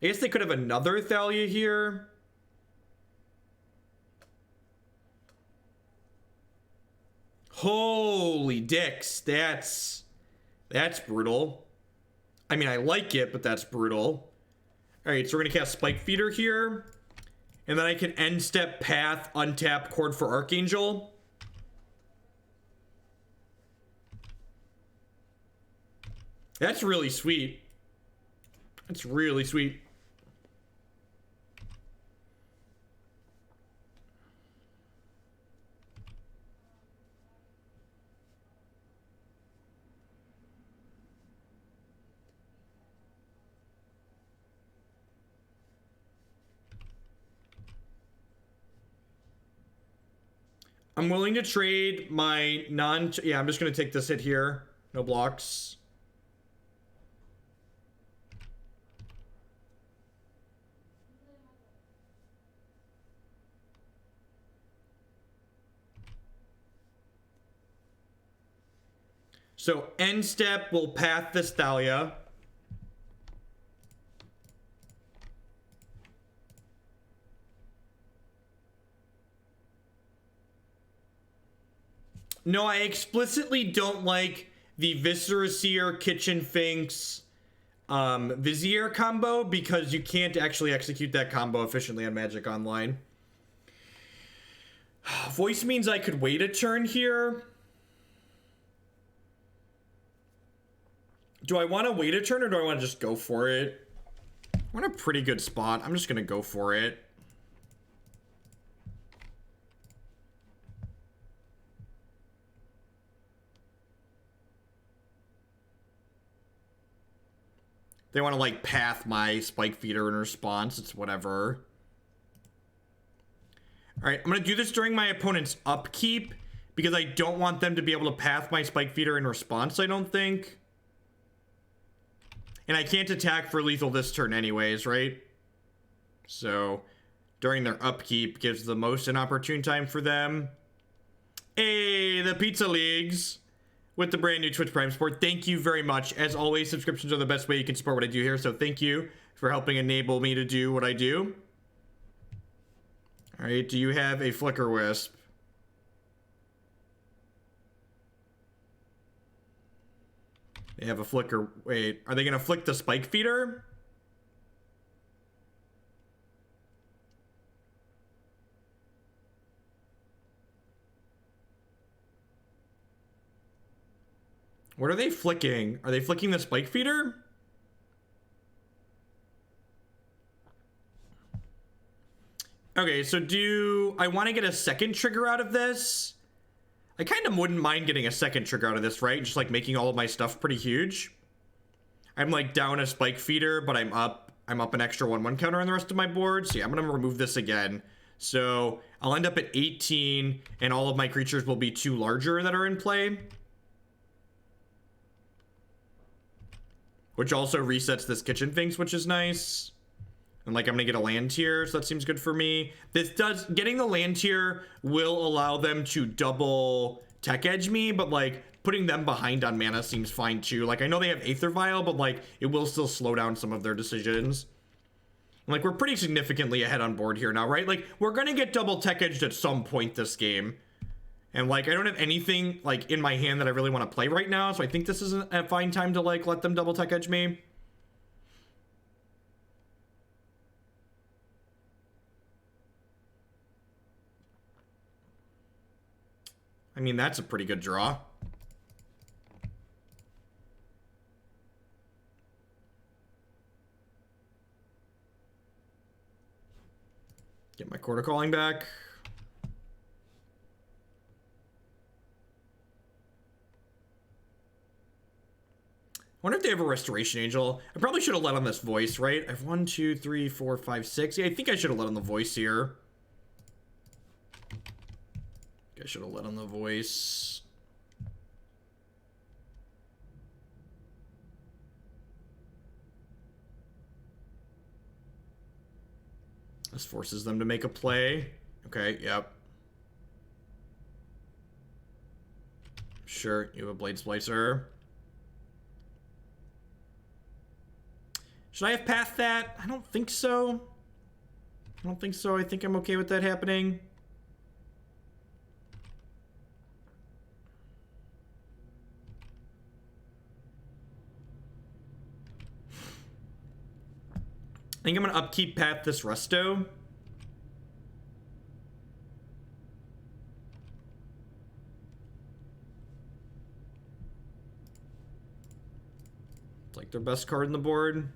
I guess they could have another Thalia here. Holy dicks, that's brutal. I mean, I like it, but that's brutal. All right, so we're gonna cast Spike Feeder here, and then I can end step path, untap Chord for Archangel. That's really sweet. That's really sweet. I'm willing to trade my yeah, I'm just going to take this hit here. No blocks. So end step will path this Thalia. No, I explicitly don't like the Viscera Seer, Kitchen Finks, Vizier combo because you can't actually execute that combo efficiently on Magic Online. Voice means I could wait a turn here. Do I want to wait a turn or do I want to just go for it? We're in a pretty good spot. I'm just going to go for it. They want to like path my Spike Feeder in response. It's whatever. All right, I'm going to do this during my opponent's upkeep because I don't want them to be able to path my Spike Feeder in response, I don't think. And I can't attack for lethal this turn anyways, right? So during their upkeep gives the most inopportune time for them. Hey, the Pizza Leagues with the brand new Twitch Prime support. Thank you very much. As always, subscriptions are the best way you can support what I do here. So thank you for helping enable me to do what I do. All right, do you have a Flicker Wisp? They have a Flicker. Wait, are they going to flick the Spike Feeder? What are they flicking? Are they flicking the Spike Feeder? Okay, so do I want to get a second trigger out of this? I kind of wouldn't mind getting a second trigger out of this, right? Just like making all of my stuff pretty huge. I'm like down a Spike Feeder, but I'm up an extra 1/1 counter on the rest of my board. So yeah, I'm gonna remove this again. So I'll end up at 18, and all of my creatures will be 2 larger that are in play. Which also resets this Kitchen Finks, which is nice. And like I'm gonna get a land tier, so that seems good for me. Getting the land tier will allow them to double tech edge me, but like putting them behind on mana seems fine too. Like I know they have Aether Vial, but like it will still slow down some of their decisions. And, like we're pretty significantly ahead on board here now, right? Like we're gonna get double tech edged at some point this game. And like I don't have anything like in my hand that I really want to play right now, so I think this is a fine time to like let them double tech edge me. I mean, that's a pretty good draw. Get my Chord of Calling back. wonder if they have a Restoration Angel. I probably should have let on this Voice, right? I have 1, 2, 3, 4, 5, 6. Yeah, I think I should have let on the Voice here. I should have let on the Voice. This forces them to make a play. Okay, yep. Sure, you have a Blade Splicer. Should I have pathed that? I don't think so. I don't think so. I think I'm okay with that happening. I think I'm gonna upkeep path this resto. It's like their best card in the board.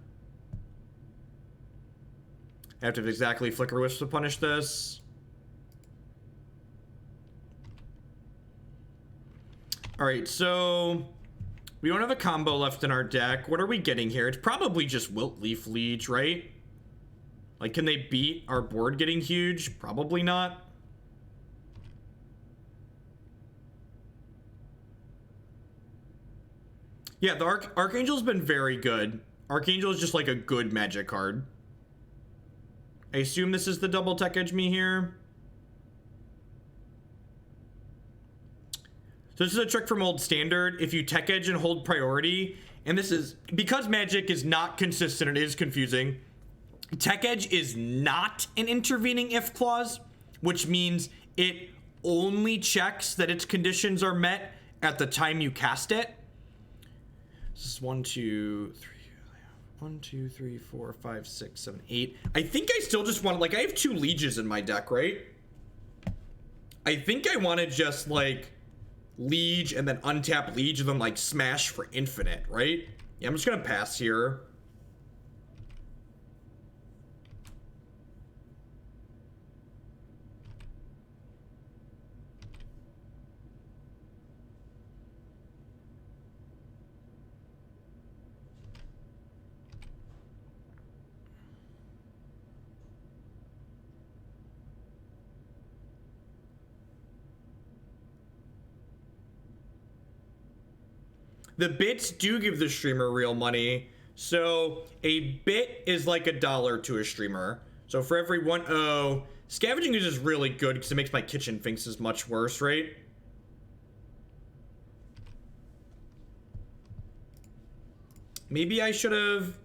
I have to have exactly Flicker Wisp to punish this. Alright, so we don't have a combo left in our deck. What are we getting here? It's probably just Wilt-Leaf Liege, right? Like, can they beat our board getting huge? Probably not. Yeah, the Archangel's been very good. Archangel is just like a good Magic card. I assume this is the double tech edge me here. So this is a trick from old standard. If you tech edge and hold priority, and this is because Magic is not consistent, it is confusing. Tech edge is not an intervening if clause, which means it only checks that its conditions are met at the time you cast it. This is 1, 2, 3. 1, 2, 3, 4, 5, 6, 7, 8. I think I still just want, like, I have 2 Lieges in my deck, right? I think I want to just, like, Liege and then untap Liege and then, like, smash for infinite, right? Yeah, I'm just gonna pass here. The bits do give the streamer real money. So a bit is like $1 to a streamer. So for every 1, oh, Scavenging Ooze is really good because it makes my Kitchen Finks much worse, right? Maybe I should have...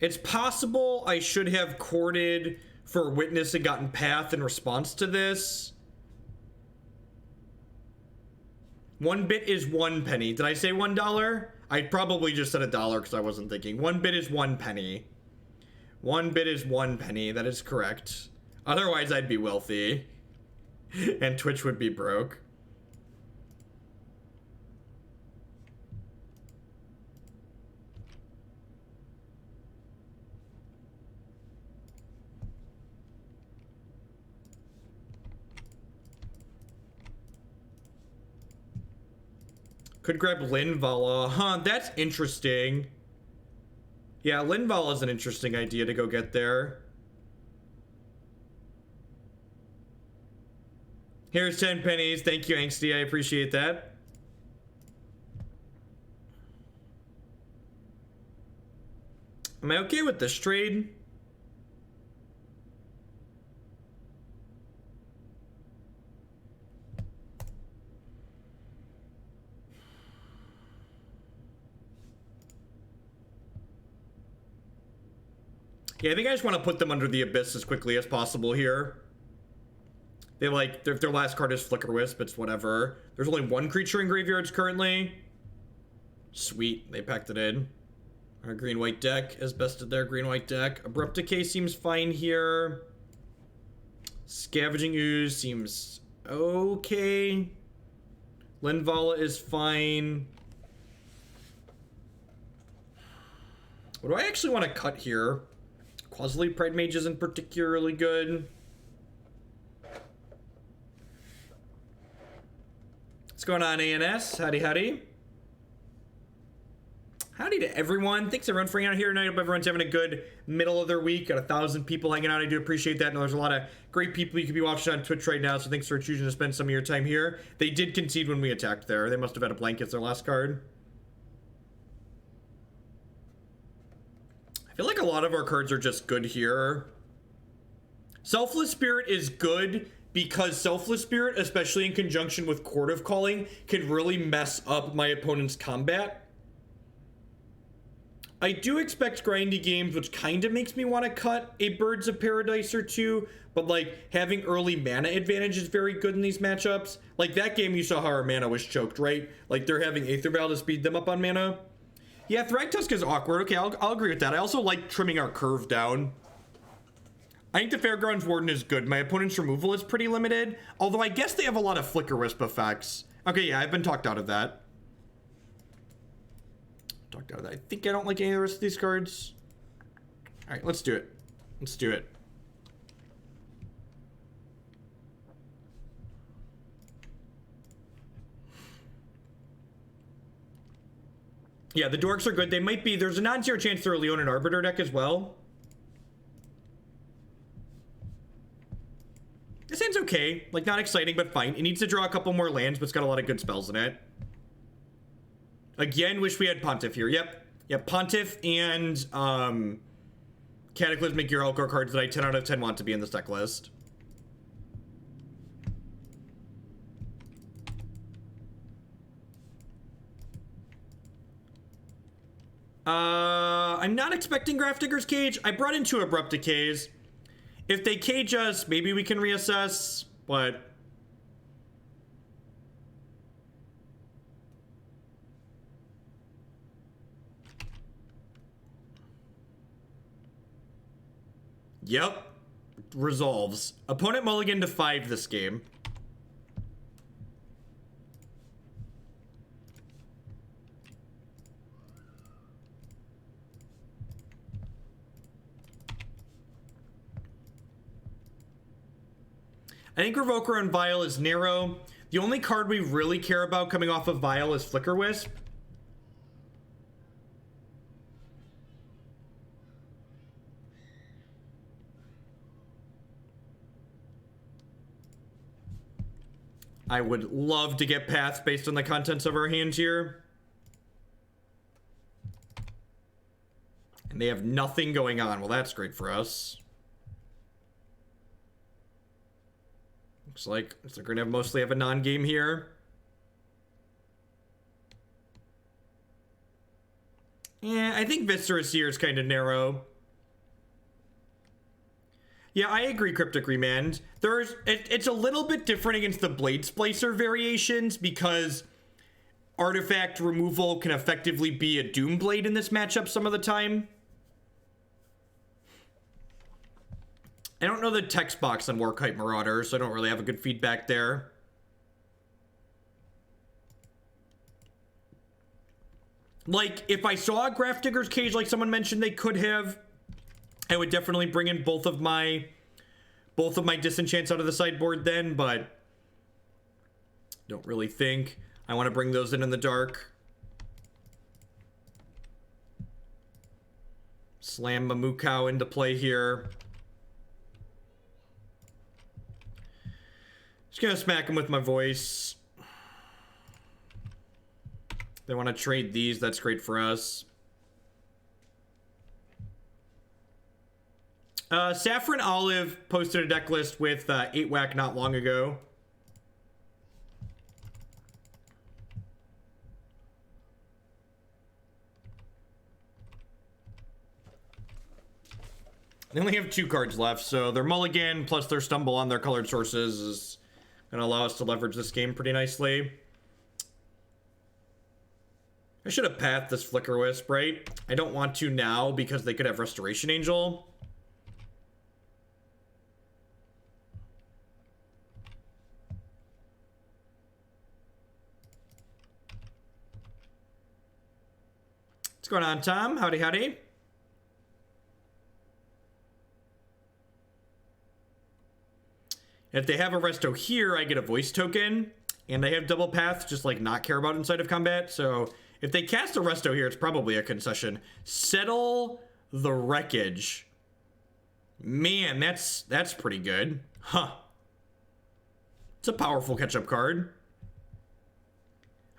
It's possible I should have courted for Witness and gotten Path in response to this. 1 bit is 1 penny. Did I say $1? I probably just said $1 because I wasn't thinking. 1 bit is 1 penny. 1 bit is 1 penny. That is correct. Otherwise, I'd be wealthy. And Twitch would be broke. Could grab Linvala. Huh, that's interesting. Yeah, Linvala is an interesting idea to go get there. Here's 10 pennies. Thank you, Angsty. I appreciate that. Am I okay with this trade? Yeah, I think I just want to put them under the abyss as quickly as possible here. They like, their last card is Flicker Wisp, it's whatever. There's only 1 creature in graveyards currently. Sweet, they packed it in. Our green-white deck has bested their green-white deck. Abrupt Decay seems fine here. Scavenging Ooze seems okay. Linvala is fine. What do I actually want to cut here? Qasali Pridemage isn't particularly good. What's going on, ANS? Howdy, howdy. Howdy to everyone. Thanks everyone for hanging out here tonight. Hope everyone's having a good middle of their week. Got 1,000 people hanging out. I do appreciate that. And there's a lot of great people you could be watching on Twitch right now. So thanks for choosing to spend some of your time here. They did concede when we attacked there. They must have had a blank as their last card. I feel like a lot of our cards are just good here. Selfless Spirit is good because Selfless Spirit, especially in conjunction with Chord of Calling, can really mess up my opponent's combat. I do expect grindy games, which kind of makes me want to cut a Birds of Paradise or two, but like having early mana advantage is very good in these matchups. Like that game, you saw how our mana was choked, right? Like they're having Aether Vial to speed them up on mana. Yeah, Thragtusk is awkward. Okay, I'll agree with that. I also like trimming our curve down. I think the Fairgrounds Warden is good. My opponent's removal is pretty limited, although I guess they have a lot of Flicker Wisp effects. Okay, yeah, I've been talked out of that. I think I don't like any of the rest of these cards. All right, let's do it. Let's do it. Yeah, the dorks are good. They might be. There's a non-zero chance they're a Leonin Arbiter deck as well. This hand's okay. Like, not exciting, but fine. It needs to draw a couple more lands, but it's got a lot of good spells in it. Again, wish we had Pontiff here. Yep, Pontiff and Cataclysmic Hero are cards that I 10 out of 10 want to be in this deck list. I'm not expecting Grafdigger's Cage. I brought in 2 Abrupt Decays. If they cage us, maybe we can reassess, but... Yep. Resolves. Opponent mulligan to 5 this game. I think Revoker on Vial is narrow. The only card we really care about coming off of Vial is Flicker Wisp. I would love to get paths based on the contents of our hands here. And they have nothing going on. Well, that's great for us. Looks like they're going to mostly have a non-game here. Yeah, I think Viscerous here is kind of narrow. Yeah, I agree, Cryptic Remand. It's a little bit different against the Blade Splicer variations because artifact removal can effectively be a Doom Blade in this matchup some of the time. I don't know the text box on Warkite Marauder, so I don't really have a good feedback there. Like, if I saw a Grafdigger's Cage like someone mentioned they could have, I would definitely bring in both of my disenchants out of the sideboard then, but don't really think I want to bring those in the dark. Slam Mamukau into play here. Just gonna smack him with my voice. They want to trade these, that's great for us. Saffron Olive posted a deck list with 8-Whack not long ago. They only have 2 cards left, so their mulligan plus their stumble on their colored sources is gonna allow us to leverage this game pretty nicely. I should have pathed this Flicker Wisp, right? I don't want to now because they could have Restoration Angel. What's going on, Tom? Howdy, howdy. If they have a resto here, I get a voice token, and I have double path, just like not care about inside of combat. So If they cast a resto here, it's probably a concession. Settle the Wreckage. Man, that's pretty good. Huh. It's a powerful catch-up card.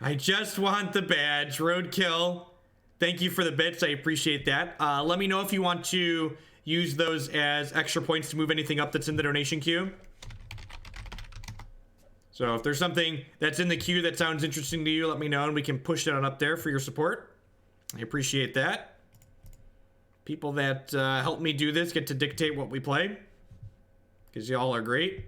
I just want the badge. Roadkill. Thank you for the bits. I appreciate that. Let me know if you want to use those as extra points to move anything up that's in the donation queue. So if there's something that's in the queue that sounds interesting to you, let me know and we can push that on up there for your support. I appreciate that. People that help me do this get to dictate what we play, because y'all are great.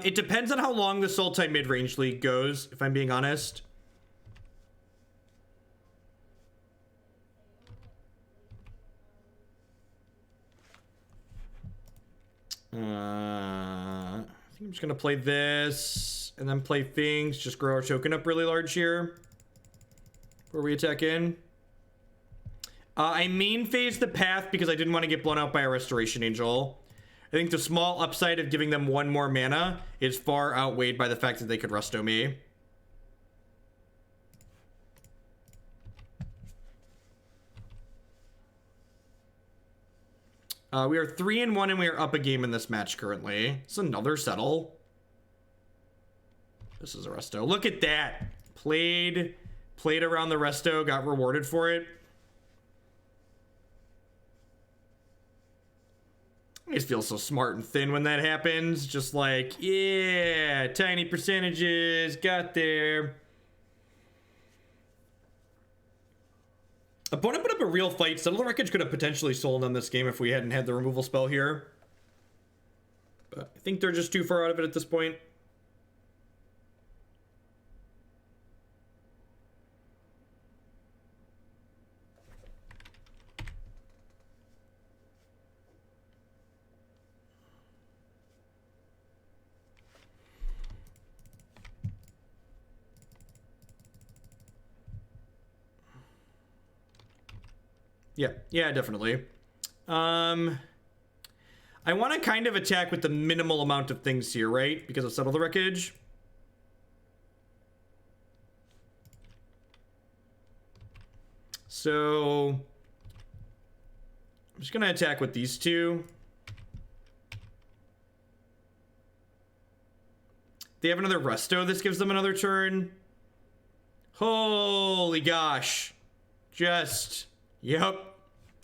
It depends on how long the Sultai Midrange League goes, if I'm being honest. I think I'm just gonna play this and then play Finks, just grow our token up really large here before we attack in. I main phased the path because I didn't want to get blown out by a Restoration Angel. I think the small upside of giving them one more mana is far outweighed by the fact that they could resto me. We are 3-1 and we are up a game in this match currently. It's another settle. This is a resto. Look at that. Played around the resto, got rewarded for it. I just feel so smart and thin when that happens. Just like, yeah, tiny percentages, got there. Opponent put up a real fight. Settle the Wreckage could have potentially sold on this game if we hadn't had the removal spell here. But I think they're just too far out of it at this point. Yeah, definitely. I want to kind of attack with the minimal amount of things here, right? Because of Settle the Wreckage. So I'm just gonna attack with these two. They have another resto. This gives them another turn. Holy gosh. Just...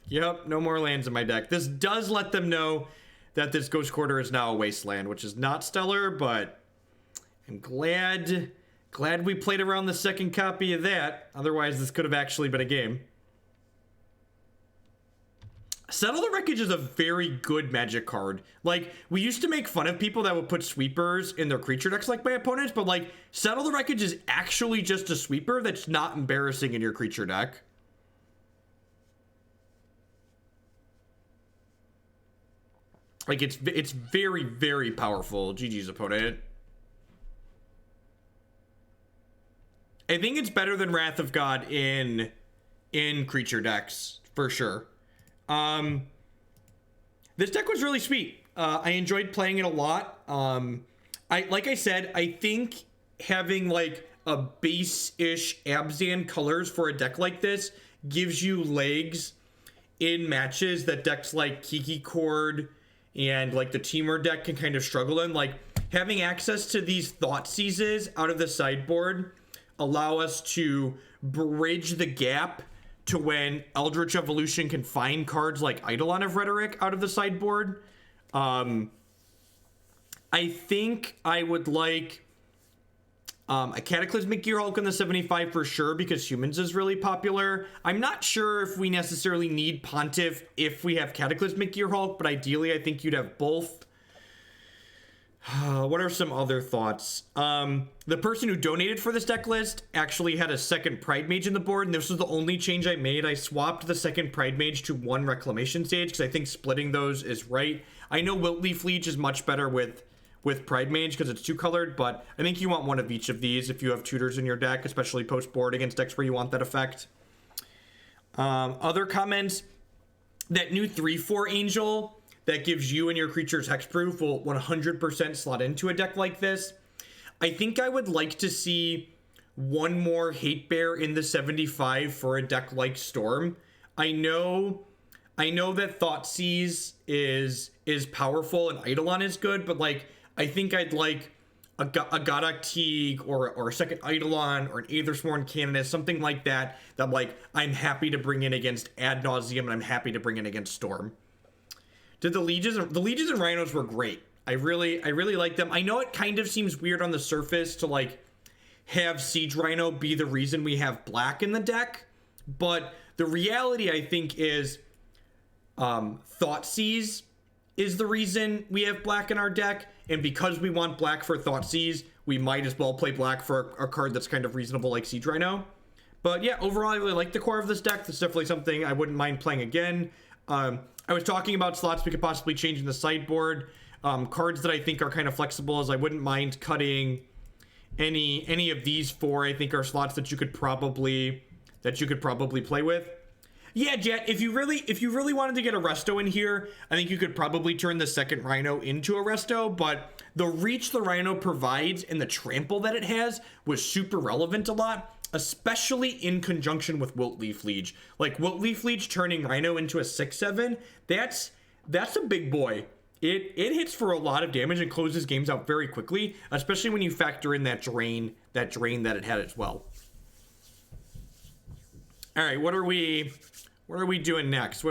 Yep, no more lands in my deck. This does let them know that this Ghost Quarter is now a wasteland, which is not stellar, but I'm glad we played around the second copy of that. Otherwise, this could have actually been a game. Settle the Wreckage is a very good Magic card. Like, we used to make fun of people that would put sweepers in their creature decks like my opponents, but like, Settle the Wreckage is actually just a sweeper that's not embarrassing in your creature deck. Like, it's very, very powerful. GG's opponent. I think it's better than Wrath of God in creature decks, for sure. This deck was really sweet. I enjoyed playing it a lot. Like I said, I think having like a base-ish Abzan colors for a deck like this gives you legs in matches that decks like Kiki Chord and like the Teamer deck can kind of struggle in. Like, having access to these Thought Seizes out of the sideboard allow us to bridge the gap to when Eldritch Evolution can find cards like Eidolon of Rhetoric out of the sideboard. I think I would like a Cataclysmic Gearhulk in the 75 for sure, because Humans is really popular. I'm not sure if we necessarily need Pontiff if we have Cataclysmic Gearhulk, but ideally I think you'd have both. What are some other thoughts? The person who donated for this deck list actually had a second Pridemage in the board, and this was the only change I made. I swapped the second Pridemage to one Reclamation Sage because I think splitting those is right. I know Wilt-Leaf Liege is much better with Pridemage because it's two-colored, but I think you want one of each of these if you have tutors in your deck, especially post-board against decks where you want that effect. Other comments, that new 3/4 Angel that gives you and your creatures hexproof will 100% slot into a deck like this. I think I would like to see one more Hatebear in the 75 for a deck like Storm. I know that Thoughtseize is powerful and Eidolon is good, but like I think I'd like a Godok Teague or a second Eidolon or an Aethersworn Canonist, something like that like I'm happy to bring in against Ad Nauseam and I'm happy to bring in against Storm. Did the Lieges and Rhinos were great. I really like them. I know it kind of seems weird on the surface to like have Siege Rhino be the reason we have black in the deck, but the reality I think is Thoughtseize is the reason we have black in our deck, and because we want black for Thoughtseize, we might as well play black for a card that's kind of reasonable like Siege Rhino. But yeah, overall I really like the core of this deck. This is definitely something I wouldn't mind playing again. I was talking about slots we could possibly change in the sideboard. Cards that I think are kind of flexible is I wouldn't mind cutting any of these four. I think are slots that you could probably play with. Yeah, Jet, if you really wanted to get a Resto in here, I think you could probably turn the second Rhino into a Resto, but the reach the Rhino provides and the trample that it has was super relevant a lot, especially in conjunction with Wilt-Leaf Liege. Like Wilt-Leaf Liege turning Rhino into a 6/7, that's a big boy. It hits for a lot of damage and closes games out very quickly, especially when you factor in that drain that it had as well. All right, what are we doing next?